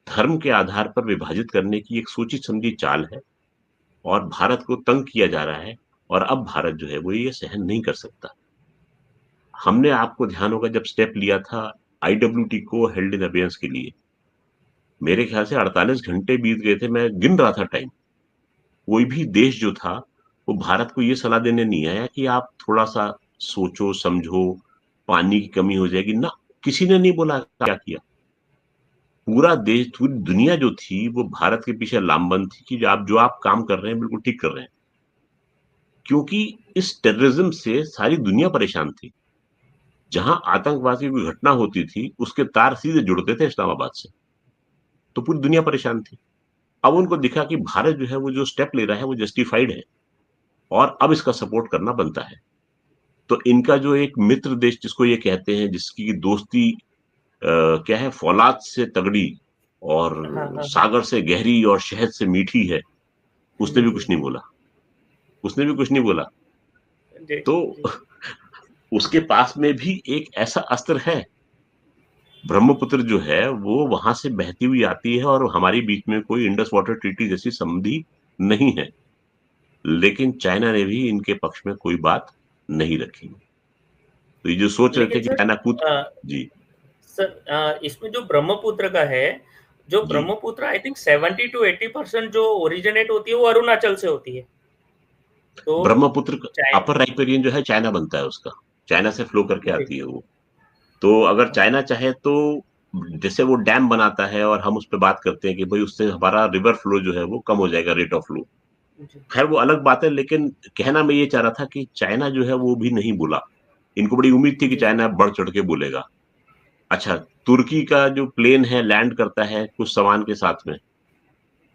धर्म के आधार पर विभाजित करने की एक सोची समझी चाल है, और भारत को तंग किया जा रहा है, और अब भारत जो है वो ये सहन नहीं कर सकता। हमने, आपको ध्यान होगा, जब स्टेप लिया था आईडब्ल्यूटी को हेल्ड इन अबेयंस के लिए, मेरे ख्याल से 48 घंटे बीत गए थे, मैं गिन रहा था टाइम। कोई भी देश जो था वो भारत को ये सलाह देने नहीं आया कि आप थोड़ा सा सोचो समझो, पानी की कमी हो जाएगी ना। किसी ने नहीं बोला क्या किया। पूरा देश, पूरी दुनिया जो थी वो भारत के पीछे लामबंद थी कि जो आप काम कर रहे हैं बिल्कुल ठीक कर रहे हैं, क्योंकि इस टेररिज्म से सारी दुनिया परेशान थी। जहां आतंकवाद की कोई घटना होती थी उसके तार सीधे जुड़ते थे इस्लामाबाद से, तो पूरी दुनिया परेशान थी। अब उनको दिखा कि भारत जो है वो जो स्टेप ले रहा है वो जस्टिफाइड है, और अब इसका सपोर्ट करना बनता है। तो इनका जो एक मित्र देश जिसको ये कहते हैं, जिसकी दोस्ती क्या है, फौलाद से तगड़ी और हाँ हाँ हाँ। सागर से गहरी और शहद से मीठी है, उसने जी भी जी कुछ नहीं बोला। उसने भी कुछ नहीं बोला। जी तो जी। उसके पास में भी एक ऐसा अस्त्र है, ब्रह्मपुत्र जो है वो वहां से बहती हुई आती है, और हमारी बीच में कोई इंडस वाटर ट्रीटी जैसी संधि नहीं है, लेकिन चाइना ने भी इनके पक्ष में कोई बात नहीं रखी। तो ये जो सोच रहे लेकिन थे कि चाइना कूद। जी। सर इसमें जो ब्रह्मपुत्र का है, जो जी। ब्रह्मपुत्र आई थिंक 70 to 80% जो ओरिजिनेट होती है वो अरुणाचल से होती है। तो ब्रह्मपुत्र चाइना। अपर राइपेरियन जो है चाइना बनता है उसका, चाइना से फ्लो करके जी। आती है वो। तो अगर हाँ, चाइना चाहे तो जैसे वो डैम बनाता है, और हम उस पर बात करते हैं कि भाई उससे हमारा रिवर फ्लो जो है वो कम हो जाएगा, रेट ऑफ फ्लो। जी खैर वो अलग बात है, लेकिन कहना मैं ये चाह रहा था कि चाइना जो है वो भी नहीं बोला। इनको बड़ी उम्मीद थी कि जी जी चाइना बढ़ चढ़ के बोलेगा। अच्छा, तुर्की का जो प्लेन है लैंड करता है कुछ सामान के साथ में,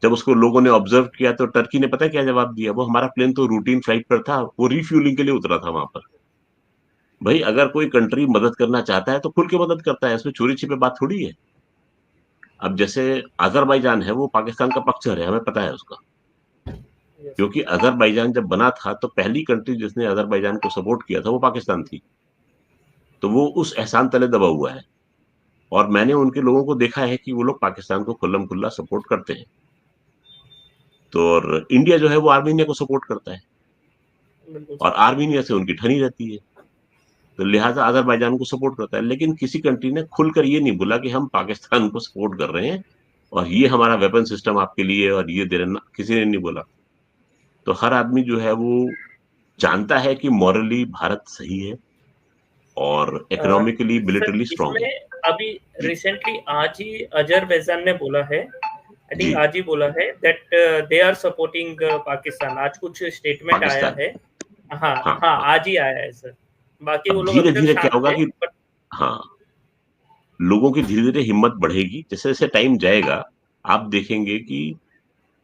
जब उसको लोगों ने ऑब्जर्व किया तो टर्की ने पता है क्या जवाब दिया, वो हमारा प्लेन तो रूटीन फ्लाइट पर था, वो रिफ्यूलिंग के लिए उतरा था वहां पर। भाई अगर कोई कंट्री मदद करना चाहता है तो खुल के मदद करता है, इसमें चोरी छिपे बात थोड़ी है। अब जैसे अजरबैजान है वो पाकिस्तान का पक्षधर है, हमें पता है उसका, यस। क्योंकि अजरबैजान जब बना था तो पहली कंट्री जिसने अजरबैजान को सपोर्ट किया था वो पाकिस्तान थी। तो वो उस एहसान तले दबा हुआ है, और मैंने उनके लोगों को देखा है कि वो लोग पाकिस्तान को खुल्लम खुल्ला सपोर्ट करते हैं। तो और इंडिया जो है वो आर्मीनिया को सपोर्ट करता है, बिल्कुल और सर। आर्मीनिया से उनकी ठनी रहती है, तो लिहाजा अजरबैजान को सपोर्ट करता है। लेकिन किसी कंट्री ने खुलकर ये नहीं बोला कि हम पाकिस्तान को सपोर्ट कर रहे हैं, और ये हमारा वेपन सिस्टम आपके लिए और ये दे रहे, किसी ने नहीं बोला। तो हर आदमी जो है वो जानता है कि मॉरली भारत सही है, और इकोनॉमिकली सर मिलिटरली स्ट्रांग है। इसमें अभी जी। रिसेंटली आज ही अजरबैजान ने बोला है आई जी थिंक आज ही बोला है that they are supporting Pakistan. आज कुछ स्टेटमेंट आया पाकिस्तान। है। हाँ हाँ हाँ, हाँ। आज ही आया है सर। बाकी अब वो लोग धीरे अभी तक धीरे क्या शांत होगा है, कि बट हाँ, लोगों की धीरे धीरे हिम्मत बढ़ेगी जैसे जैसे टाइम जाएगा। आप देखेंगे कि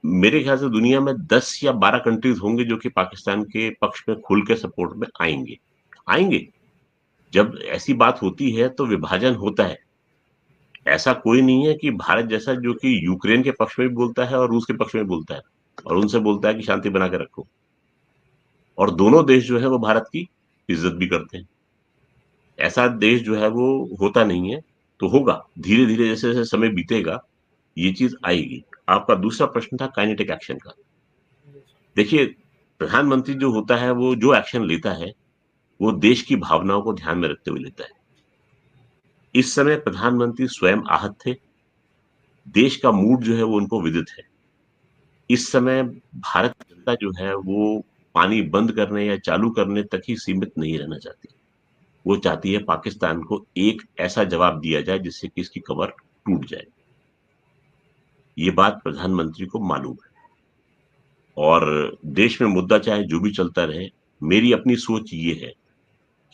मेरे ख्याल से दुनिया में 10 या 12 कंट्रीज होंगे जो कि पाकिस्तान के पक्ष में खुल के सपोर्ट में आएंगे। आएंगे। जब ऐसी बात होती है तो विभाजन होता है। ऐसा कोई नहीं है कि भारत जैसा जो कि यूक्रेन के पक्ष में भी बोलता है और रूस के पक्ष में भी बोलता है और उनसे बोलता है कि शांति बना के रखो, और दोनों देश जो है वो भारत की इज्जत भी करते हैं। ऐसा देश जो है वो होता नहीं है। तो होगा धीरे धीरे, जैसे जैसे समय बीतेगा ये चीज आएगी। आपका दूसरा प्रश्न था काइनेटिक एक्शन का। देखिए, प्रधानमंत्री जो होता है वो जो एक्शन लेता है वो देश की भावनाओं को ध्यान में रखते हुए लेता है। इस समय प्रधानमंत्री स्वयं आहत थे। देश का मूड जो है वो उनको विदित है। इस समय भारत जनता जो है वो पानी बंद करने या चालू करने तक ही सीमित नहीं रहना चाहती। वो चाहती है पाकिस्तान को एक ऐसा जवाब दिया जाए जिससे कि इसकी कमर टूट जाए। ये बात प्रधानमंत्री को मालूम है। और देश में मुद्दा चाहे जो भी चलता रहे, मेरी अपनी सोच ये है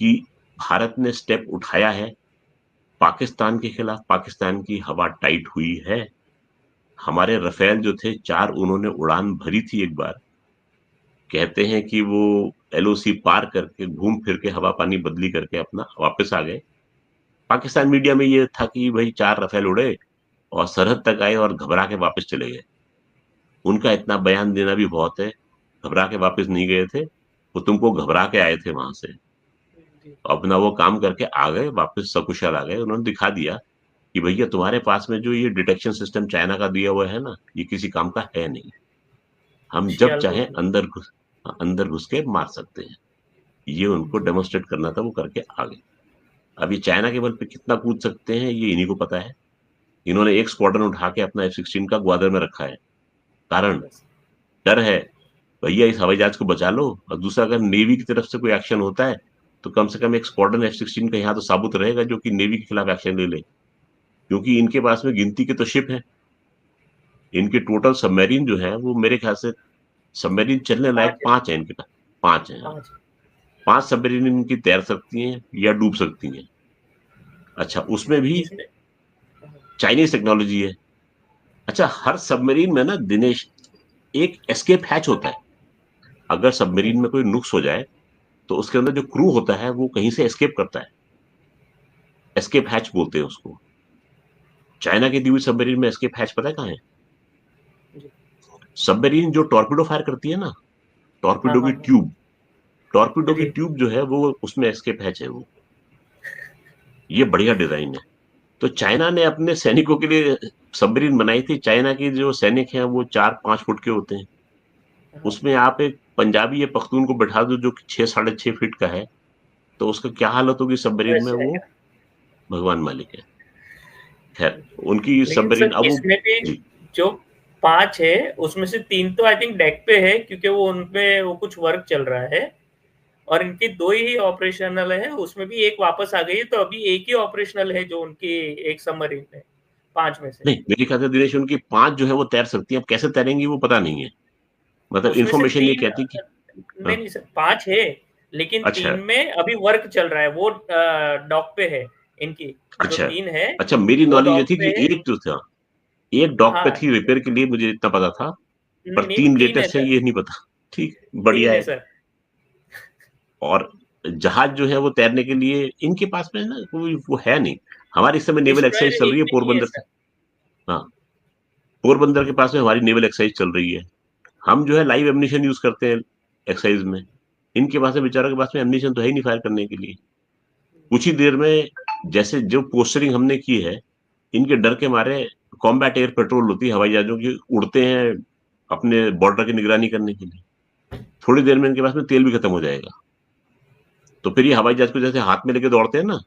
कि भारत ने स्टेप उठाया है पाकिस्तान के खिलाफ। पाकिस्तान की हवा टाइट हुई है। हमारे रफेल जो थे 4 उन्होंने उड़ान भरी थी एक बार। कहते हैं कि वो एलओसी पार करके घूम फिर के हवा पानी बदली करके अपना वापस आ गए। पाकिस्तान मीडिया में ये था कि भाई 4 रफेल उड़े और सरहद तक आए और घबरा के वापस चले गए। उनका इतना बयान देना भी बहुत है। घबरा के वापस नहीं गए थे, वो तुमको घबरा के आए थे वहां से। अपना वो काम करके आ गए वापस, सकुशल आ गए। उन्होंने दिखा दिया कि भैया तुम्हारे पास में जो ये डिटेक्शन सिस्टम चाइना का दिया हुआ है ना, ये किसी काम का है नहीं। हम जब चाहें सियालकोट में। अंदर घुस के मार सकते हैं। ये उनको जी डेमोन्स्ट्रेट करना था, वो करके आ गए। अब ये चाइना के बल पे कितना कूद सकते हैं ये इन्हीं को पता है। इन्होंने एक स्क्वाड्रन उठा के अपना F-16 का ग्वादर में रखा है। कारण बस। डर है, भैया इस हवाई जहाज को बचा लो। और दूसरा, अगर नेवी की तरफ से कोई एक्शन होता है तो कम से कम एक स्क्वाड्रन F-16 का यहाँ तो साबुत रहेगा जो कि नेवी के खिलाफ एक्शन ले ले। क्योंकि इनके पास में गिनती के तो शिप है। इनके टोटल सबमरीन जो है वो मेरे ख्याल से सबमरीन चलने लायक 5 है। 5 है इनके पास। 5 है, हाँ। 5 5 सबमरीन इनकी तैर सकती हैं या डूब सकती हैं। अच्छा, उसमें भी इसमें। चाइनीज टेक्नोलॉजी है। अच्छा, हर सबमरीन में ना दिनेश एक एस्केप हैच होता है। अगर सबमरीन में कोई नुक्स हो जाए तो उसके अंदर जो क्रू होता है वो कहीं से एस्केप करता है। एस्केप हैच बोलते हैं उसको। चाइना की दी हुई सबमरीन में एस्केप हैच पता है कहाँ है? जी। सबमरीन जो टॉर्पिडो फायर करती है ना, हाँ टॉर्पिडो हाँ की हाँ। ट्यूब, टॉर्पिडो की जी। ट्यूब जो है वो उसमें एस्केप हैच है वो। ये बढ़िया डिजाइन है। तो चाइना ने अपने सैनिकों के लिए सबमरीन बनाई थी। चाइना के जो सैनिक हैं वो 4-5 फुट के होते हैं। हाँ। उसमें आप एक पंजाबी या पख्तून को बैठा दो जो कि 6-6.5 फीट का है, तो उसका क्या हालत होगी सबमरीन में, वैसे वो है। भगवान मालिक है। खैर, उनकी लेकिन सबमरीन सर अब वो। इसमें भी जी। जो 5 है उसमें से 3 तो आई थिंक डेक पे है, क्योंकि वो उनपे वो कुछ वर्क चल रहा है। और इनकी 2 ही ऑपरेशनल है, उसमें भी एक वापस आ गई है, तो अभी एक ही ऑपरेशनल है जो उनकी एक सबमरीन है 5 में से। नहीं, मेरे ख्याल से दिनेश उनकी 5 जो है वो तैर सकती हैं। अब कैसे तैरेंगी वो पता नहीं है। मतलब उसमें से इन्फॉर्मेशन ये 3 कहती कि नहीं, हाँ, नहीं सर 5 है, लेकिन अच्छा, 3 में अभी वर्क चल रहा है, वो डॉक पे है इनकी। जो अच्छा, 3 है अच्छा। मेरी वो नॉलेज ये डॉक थी पे कि है। एक जो था, एक डॉक पे हाँ, थी रिपेयर के लिए, मुझे इतना पता था। पर नहीं 3 3 है लेटेस्ट है सर, ये नहीं पता। ठीक, 3 बढ़िया है है। सर। और जहाज जो है वो तैरने के लिए इनके पास में ना कोई वो है नहीं। हमारी इस समय नेवल डिस्ट्रॉयर एक्सरसाइज चल रही एक है नहीं है पोरबंदर से। सर। हाँ, पोरबंदर के पास में हमारी नेवल एक्सरसाइज चल रही है। हम जो है लाइव एमनिशन यूज करते हैं एक्सरसाइज में। इनके पास में, बेचारों के पास में एमनिशन तो है ही नहीं फायर करने के लिए। कुछ ही देर में, जैसे जो पोस्टरिंग हमने की है, इनके डर के मारे कॉम्बैट एयर पेट्रोल होती है हवाई जहाजों की, उड़ते हैं अपने बॉर्डर की निगरानी करने के लिए। थोड़ी देर में इनके पास में तेल भी खत्म हो जाएगा। तो फिर ये हवाई जहाज को जैसे हाथ में लेके दौड़ते हैं ना,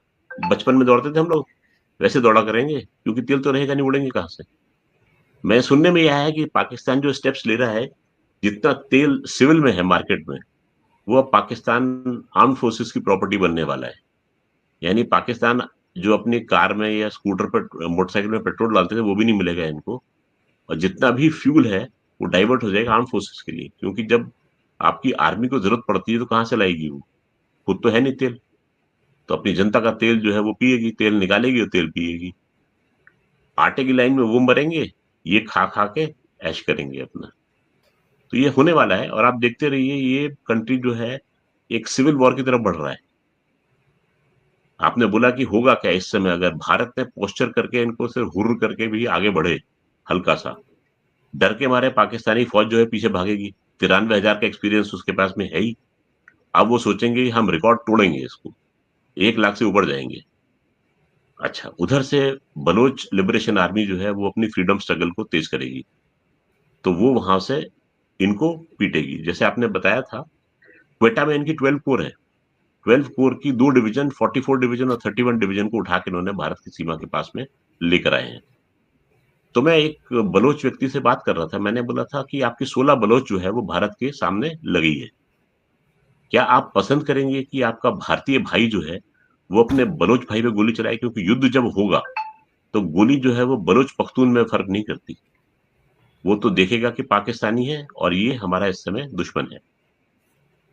बचपन में दौड़ते थे हम लोग, वैसे दौड़ा करेंगे क्योंकि तेल तो रहेगा नहीं, उड़ेंगे कहाँ से। मैं सुनने में यह है कि पाकिस्तान जो स्टेप्स ले रहा है, जितना तेल सिविल में है मार्केट में, वो अब पाकिस्तान आर्म फोर्सेस की प्रॉपर्टी बनने वाला है। यानी पाकिस्तान जो अपनी कार में या स्कूटर पर, मोटरसाइकिल में पेट्रोल डालते थे वो भी नहीं मिलेगा इनको। और जितना भी फ्यूल है वो डाइवर्ट हो जाएगा आर्म फोर्सेस के लिए, क्योंकि जब आपकी आर्मी को जरूरत पड़ती है तो कहाँ से लाएगी वो, खुद तो है नहीं तेल, तो अपनी जनता का तेल जो है वो पिएगी, तेल निकालेगी और तेल पिएगी। आटे की लाइन में वो मरेंगे, ये खा खा के ऐश करेंगे अपना। तो ये होने वाला है, और आप देखते रहिए ये कंट्री जो है एक सिविल वॉर की तरफ बढ़ रहा है। आपने बोला कि होगा क्या इस समय अगर भारत ने पोस्चर करके इनको सिर्फ हुर्र करके भी आगे बढ़े, हल्का सा डर के मारे पाकिस्तानी फौज जो है पीछे भागेगी। 93,000 का एक्सपीरियंस उसके पास में है ही। अब वो सोचेंगे हम रिकॉर्ड तोड़ेंगे इसको, 1 लाख से ऊपर जाएंगे। अच्छा, उधर से बलोच लिबरेशन आर्मी जो है वो अपनी फ्रीडम स्ट्रगल को तेज करेगी, तो वो वहां से इनको पीटेगी। जैसे आपने बताया था, क्वेटा में इनकी 12 कोर है। 12 कोर की 2 डिवीजन, 44 डिवीजन और 31 डिवीजन को उठा के इन्होंने भारत की सीमा के पास में लेकर आए हैं। तो मैं एक बलोच व्यक्ति से बात कर रहा था, मैंने बोला था कि आपकी 16 बलोच जो है वो भारत के सामने लगी है, क्या आप पसंद करेंगे कि आपका भारतीय भाई जो है वो अपने बलोच भाई पे गोली चलाए? क्योंकि युद्ध जब होगा तो गोली जो है वो बलोच पख्तून में फर्क नहीं करती, वो तो देखेगा कि पाकिस्तानी है और ये हमारा इस समय दुश्मन है,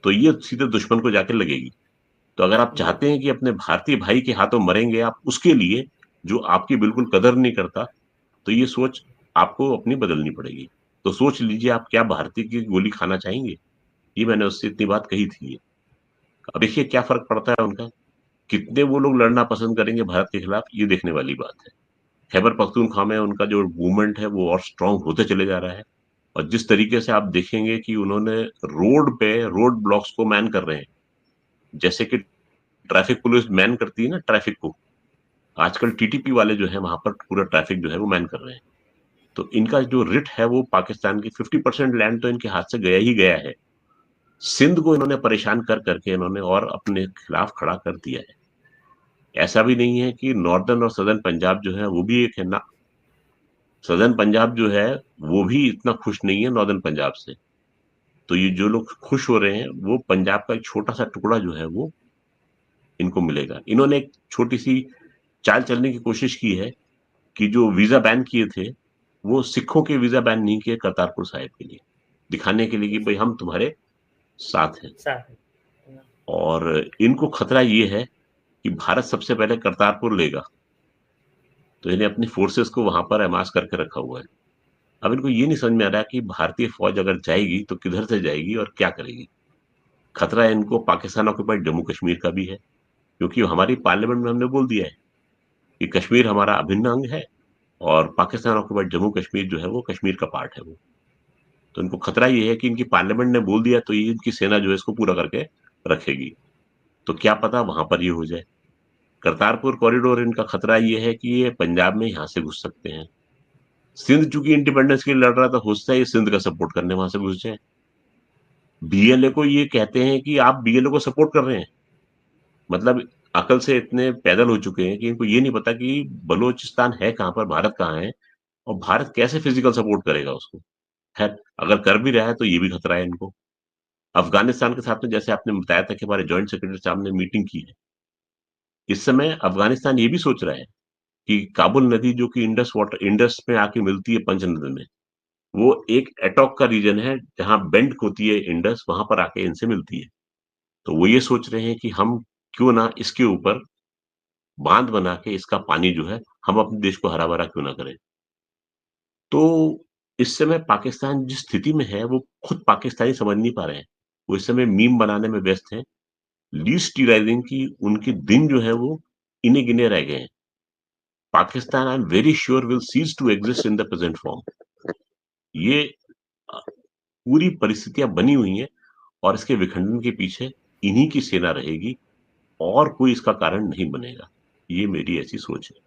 तो ये सीधे दुश्मन को जाके लगेगी। तो अगर आप जी। चाहते हैं कि अपने भारतीय भाई के हाथों मरेंगे आप उसके लिए जो आपकी बिल्कुल कदर नहीं करता, तो ये सोच आपको अपनी बदलनी पड़ेगी। तो सोच लीजिए आप क्या भारतीय की गोली खाना चाहेंगे? ये मैंने उससे इतनी बात कही थी। अब देखिए क्या फर्क पड़ता है उनका, कितने वो लोग लड़ना पसंद करेंगे भारत के खिलाफ, ये देखने वाली बात है। खैबर पख्तूनख्वा में उनका जो मूवमेंट है वो और स्ट्रांग होते चले जा रहा है, और जिस तरीके से आप देखेंगे कि उन्होंने रोड पे रोड ब्लॉक्स को मैन कर रहे हैं, जैसे कि ट्रैफिक पुलिस मैन करती है ना ट्रैफिक को, आजकल टीटीपी वाले जो है वहां पर पूरा ट्रैफिक जो है वो मैन कर रहे हैं। तो इनका जो रिट है वो पाकिस्तान की 50% लैंड तो इनके हाथ से गया ही गया है। सिंध को इन्होंने परेशान कर करके इन्होंने और अपने खिलाफ खड़ा कर दिया है। ऐसा भी नहीं है कि नॉर्दर्न और सदर्न पंजाब जो है वो भी एक है ना, सदर्न पंजाब जो है वो भी इतना खुश नहीं है नॉर्दर्न पंजाब से। तो ये जो लोग खुश हो रहे हैं वो पंजाब का एक छोटा सा टुकड़ा जो है वो इनको मिलेगा। इन्होंने एक छोटी सी चाल चलने की कोशिश की है कि जो वीजा बैन किए थे वो सिखों के वीजा बैन नहीं किए करतारपुर साहिब के लिए, दिखाने के लिए कि भाई हम तुम्हारे साथ हैं। साथ। और इनको खतरा ये है कि भारत सबसे पहले करतारपुर लेगा, तो इन्हें अपनी फोर्सेस को वहां पर अमास करके रखा हुआ है। अब इनको ये नहीं समझ में आ रहा कि भारतीय फौज अगर जाएगी तो किधर से जाएगी और क्या करेगी। खतरा इनको पाकिस्तान ऑक्युपाइड जम्मू कश्मीर का भी है, क्योंकि हमारी पार्लियामेंट में हमने बोल दिया है कि कश्मीर हमारा अभिन्न अंग है, और पाकिस्तान ऑक्युपाइड जम्मू कश्मीर जो है वो कश्मीर का पार्ट है वो। तो इनको खतरा ये है कि इनकी पार्लियामेंट ने बोल दिया तो ये इनकी सेना जो है इसको पूरा करके रखेगी, तो क्या पता वहां पर ये हो जाए। करतारपुर कॉरिडोर इनका खतरा ये है कि ये पंजाब में यहाँ से घुस सकते हैं। सिंध चूंकि इंडिपेंडेंस के लिए लड़ रहा था, हो सकता है ये सिंध का सपोर्ट करने वहां से घुस जाए। बीएलए को ये कहते हैं कि आप बीएलए को सपोर्ट कर रहे हैं, मतलब अकल से इतने पैदल हो चुके हैं कि इनको ये नहीं पता कि बलूचिस्तान है कहाँ पर, भारत कहाँ है, और भारत कैसे फिजिकल सपोर्ट करेगा उसको। खैर, अगर कर भी रहा है तो ये भी खतरा है इनको। अफगानिस्तान के साथ में जैसे आपने बताया था कि हमारे जॉइंट सेक्रेटरी साहब ने मीटिंग की है, इस समय अफगानिस्तान ये भी सोच रहा है कि काबुल नदी जो कि इंडस में आके मिलती है पंचनद में, वो एक एटॉक का रीजन है जहां बेंट होती है इंडस, वहां पर आके इनसे मिलती है। तो वो ये सोच रहे हैं कि हम क्यों ना इसके ऊपर बांध बना के इसका पानी जो है हम अपने देश को हरा भरा क्यों ना करें। तो इस समय पाकिस्तान जिस स्थिति में है वो खुद पाकिस्तानी समझ नहीं पा रहे हैं। वो इस समय मीम बनाने में व्यस्त हैं, लीस्ट टीराइजिंग की उनके दिन जो है वो इन्हें गिने रह गए हैं। Pakistan I am very sure will cease to exist in the present form. ये पूरी परिस्थितियां बनी हुई हैं, और इसके विखंडन के पीछे इन्हीं की सेना रहेगी, और कोई इसका कारण नहीं बनेगा। ये मेरी ऐसी सोच है।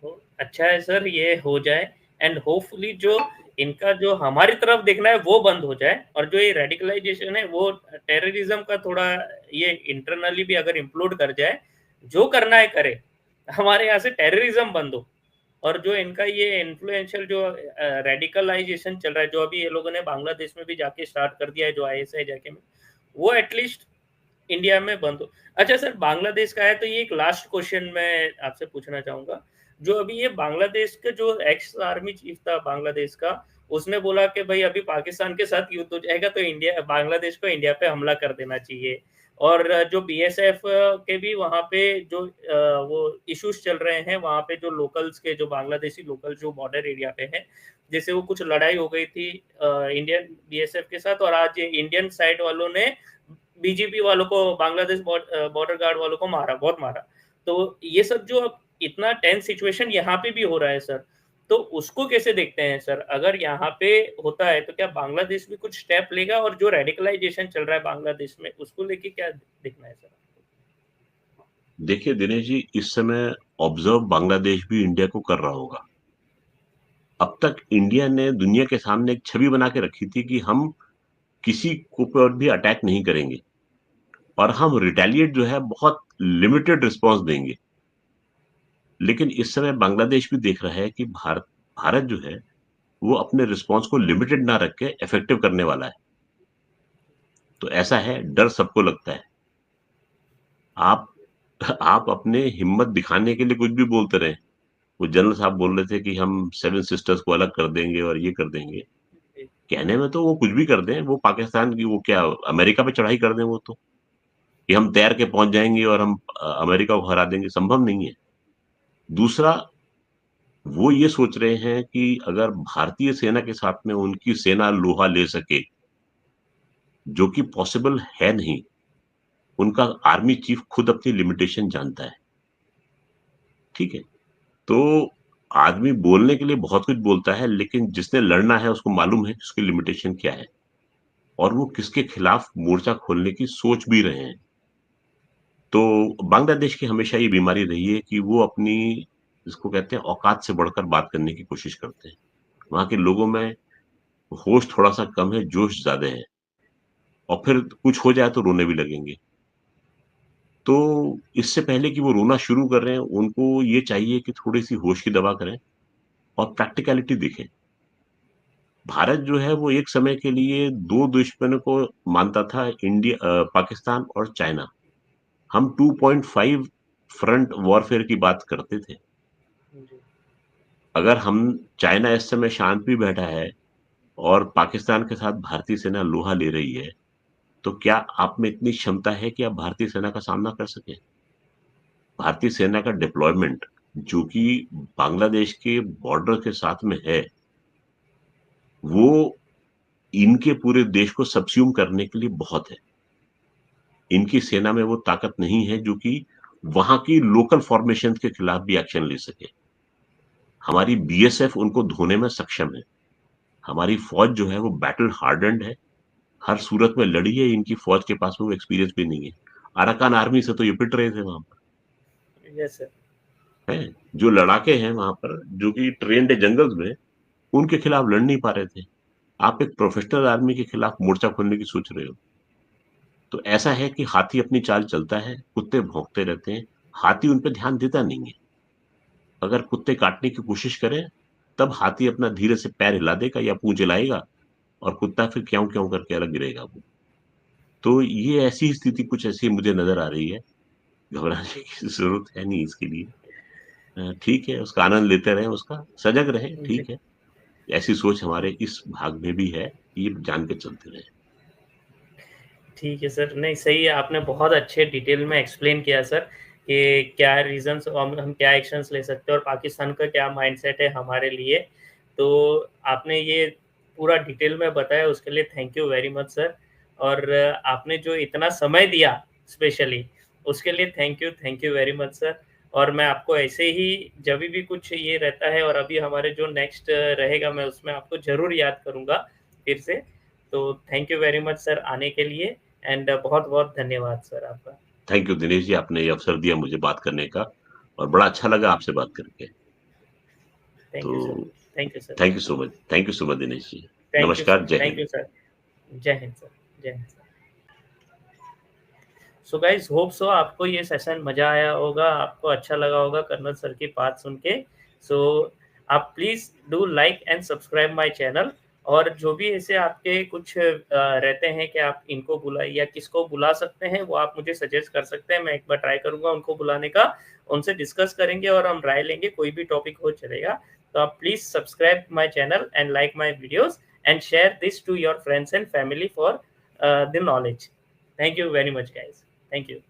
तो अच्छा है सर, ये हो जाए, एंड होपफुली जो इनका जो हमारी तरफ देखना है वो बंद हो जाए, और जो ये रेडिकलाइजेशन है वो टेररिज्म का थोड़ा ये इंटरनली भी अगर इंप्लूड कर जाए, जो करना है करे, हमारे यहाँ से टेररिज्म बंद हो। और जो इनका ये इन्फ्लुएंशियल जो रेडिकलाइजेशन चल रहा है, जो अभी ये लोगों ने बांग्लादेश में भी जाके स्टार्ट कर दिया है, जो आईएसआई जाके में, वो एटलीस्ट इंडिया में बंद हो। अच्छा सर, बांग्लादेश का है तो ये एक लास्ट क्वेश्चन मैं आपसे पूछना चाहूंगा। जो अभी ये बांग्लादेश का जो एक्स आर्मी चीफ था बांग्लादेश का, उसने बोला कि भाई अभी पाकिस्तान के साथ युद्ध हो जाएगा तो इंडिया बांग्लादेश को इंडिया पे हमला कर देना चाहिए। और जो बीएसएफ के भी वहाँ पे जो वो इश्यूज चल रहे हैं, वहाँ पे जो लोकल्स के जो बांग्लादेशी लोकल जो बॉर्डर एरिया पे हैं, जैसे वो कुछ लड़ाई हो गई थी इंडियन बीएसएफ के साथ, और आज इंडियन साइड वालों ने बीजेपी वालों को, बांग्लादेश बॉर्डर गार्ड वालों को मारा, बहुत मारा। तो ये सब जो अब इतना टेंस सिचुएशन यहाँ पे भी हो रहा है सर, तो उसको कैसे देखते हैं सर? अगर यहाँ पे होता है तो क्या बांग्लादेश भी कुछ स्टेप लेगा, और जो रेडिकलाइजेशन चल रहा है बांग्लादेश में उसको लेके क्या देखना है सर? देखिए दिनेश जी, इस समय ऑब्जर्व बांग्लादेश भी इंडिया को कर रहा होगा। अब तक इंडिया ने दुनिया के सामने एक छवि बना के रखी थी कि हम किसी को पर भी अटैक नहीं करेंगे और हम रिटेलिएट जो है बहुत लिमिटेड रिस्पांस देंगे। लेकिन इस समय बांग्लादेश भी देख रहा है कि भारत भारत जो है वो अपने रिस्पांस को लिमिटेड ना रख के इफेक्टिव करने वाला है। तो ऐसा है, डर सबको लगता है। आप आप अपने हिम्मत दिखाने के लिए कुछ भी बोलते रहे। वो जनरल साहब बोल रहे थे कि हम सेवन सिस्टर्स को अलग कर देंगे और ये कर देंगे। कहने में तो वो कुछ भी कर दें, वो पाकिस्तान की वो क्या अमेरिका पे चढ़ाई कर दें, वो तो कि हम तैर के पहुंच जाएंगे और हम अमेरिका को हरा देंगे, संभव नहीं है। दूसरा, वो ये सोच रहे हैं कि अगर भारतीय सेना के साथ में उनकी सेना लोहा ले सके, जो कि पॉसिबल है नहीं। उनका आर्मी चीफ खुद अपनी लिमिटेशन जानता है, ठीक है। तो आदमी बोलने के लिए बहुत कुछ बोलता है, लेकिन जिसने लड़ना है उसको मालूम है कि उसकी लिमिटेशन क्या है और वो किसके खिलाफ मोर्चा खोलने की सोच भी रहे हैं। तो बांग्लादेश की हमेशा ये बीमारी रही है कि वो अपनी, जिसको कहते हैं, औकात से बढ़कर बात करने की कोशिश करते हैं। वहां के लोगों में होश थोड़ा सा कम है, जोश ज्यादा है, और फिर कुछ हो जाए तो रोने भी लगेंगे। तो इससे पहले कि वो रोना शुरू कर रहे हैं, उनको ये चाहिए कि थोड़ी सी होश की दवा करें और प्रैक्टिकलिटी देखें। भारत जो है वो एक समय के लिए दो दुश्मनों को मानता था, पाकिस्तान और चाइना। हम 2.5 फ्रंट वॉरफेयर की बात करते थे। अगर हम, चाइना इस समय शांत भी बैठा है और पाकिस्तान के साथ भारतीय सेना लोहा ले रही है, तो क्या आप में इतनी क्षमता है कि आप भारतीय सेना का सामना कर सके? भारतीय सेना का डिप्लॉयमेंट, जो कि बांग्लादेश के बॉर्डर के साथ में है, वो इनके पूरे देश को सबस्यूम करने के लिए बहुत है। इनकी सेना में वो ताकत नहीं है जो कि वहां की लोकल फॉर्मेशन के खिलाफ भी एक्शन ले सके। हमारी बीएसएफ उनको धोने में सक्षम है। हमारी फौज जो है वो बैटल हार्डेंड है, हर सूरत में लड़ी है। इनकी फौज के पास में वो एक्सपीरियंस भी नहीं है। अराकान आर्मी से तो ये पिट रहे थे वहां पर यस सर। पर, है जो लड़ाके हैं वहां पर, जो कि ट्रेंड है जंगल्स में, उनके खिलाफ लड़ नहीं पा रहे थे। आप एक प्रोफेशनल आर्मी के खिलाफ मोर्चा खोलने की सोच रहे हो। तो ऐसा है कि हाथी अपनी चाल चलता है, कुत्ते भौंकते रहते हैं, हाथी उन पर ध्यान देता नहीं है। अगर कुत्ते काटने की कोशिश करें, तब हाथी अपना धीरे से पैर हिला देगा या पूंछ हिलाएगा, और कुत्ता फिर क्यों क्यों करके अलग गिरेगा वो। तो ये ऐसी स्थिति कुछ ऐसी मुझे नजर आ रही है। घबराने की जरूरत है नहीं इसके लिए। ठीक है, उसका आनंद लेते रहें, उसका सजग रहें, जी। ठीक है। ऐसी सोच हमारे इस भाग में भी है, ये जान के चलते रहे। ठीक है सर, नहीं सही है, आपने बहुत अच्छे डिटेल में एक्सप्लेन किया सर कि क्या रीजंस, हम क्या एक्शंस ले सकते हैं और पाकिस्तान का क्या माइंडसेट है हमारे लिए। तो आपने ये पूरा डिटेल में बताया, उसके लिए thank you very much sir. और आपने जो इतना समय दिया स्पेशली, उसके लिए thank you very much sir. और मैं आपको ऐसे ही जब भी कुछ ये रहता है, और अभी हमारे जो नेक्स्ट रहेगा, मैं उसमें आपको ज़रूर याद करूँगा फिर से। तो thank you very much sir आने के लिए, एंड बहुत-बहुत धन्यवाद सर आपका। थैंक यू दिनेश जी, आपने ये अवसर दिया मुझे बात करने का, और बड़ा अच्छा लगा आपसे बात करके। Thank you sir. तो thank you sir. Thank you so much, thank you so much Dinesh ji. Thank you नमस्कार, सर। जय थैंक हिंद। You sir. जय हिंद सर। जय Hind sir. So guys, hope so आपको ये सेशन मज़ा आया होगा, आपको अच्छा लगा होगा कर्नल सर की बात सुन के। सो आप please do like and subscribe my channel, और जो भी ऐसे आपके कुछ रहते हैं कि आप इनको बुलाइए या किसको बुला सकते हैं, वो आप मुझे सजेस्ट कर सकते हैं। मैं एक बार ट्राई करूँगा उनको बुलाने का, उनसे डिस्कस करेंगे और हम राय लेंगे, कोई भी टॉपिक हो चलेगा। तो आप please subscribe my channel and like my videos and share this to your friends and family for the knowledge. Thank you very much, guys. Thank you.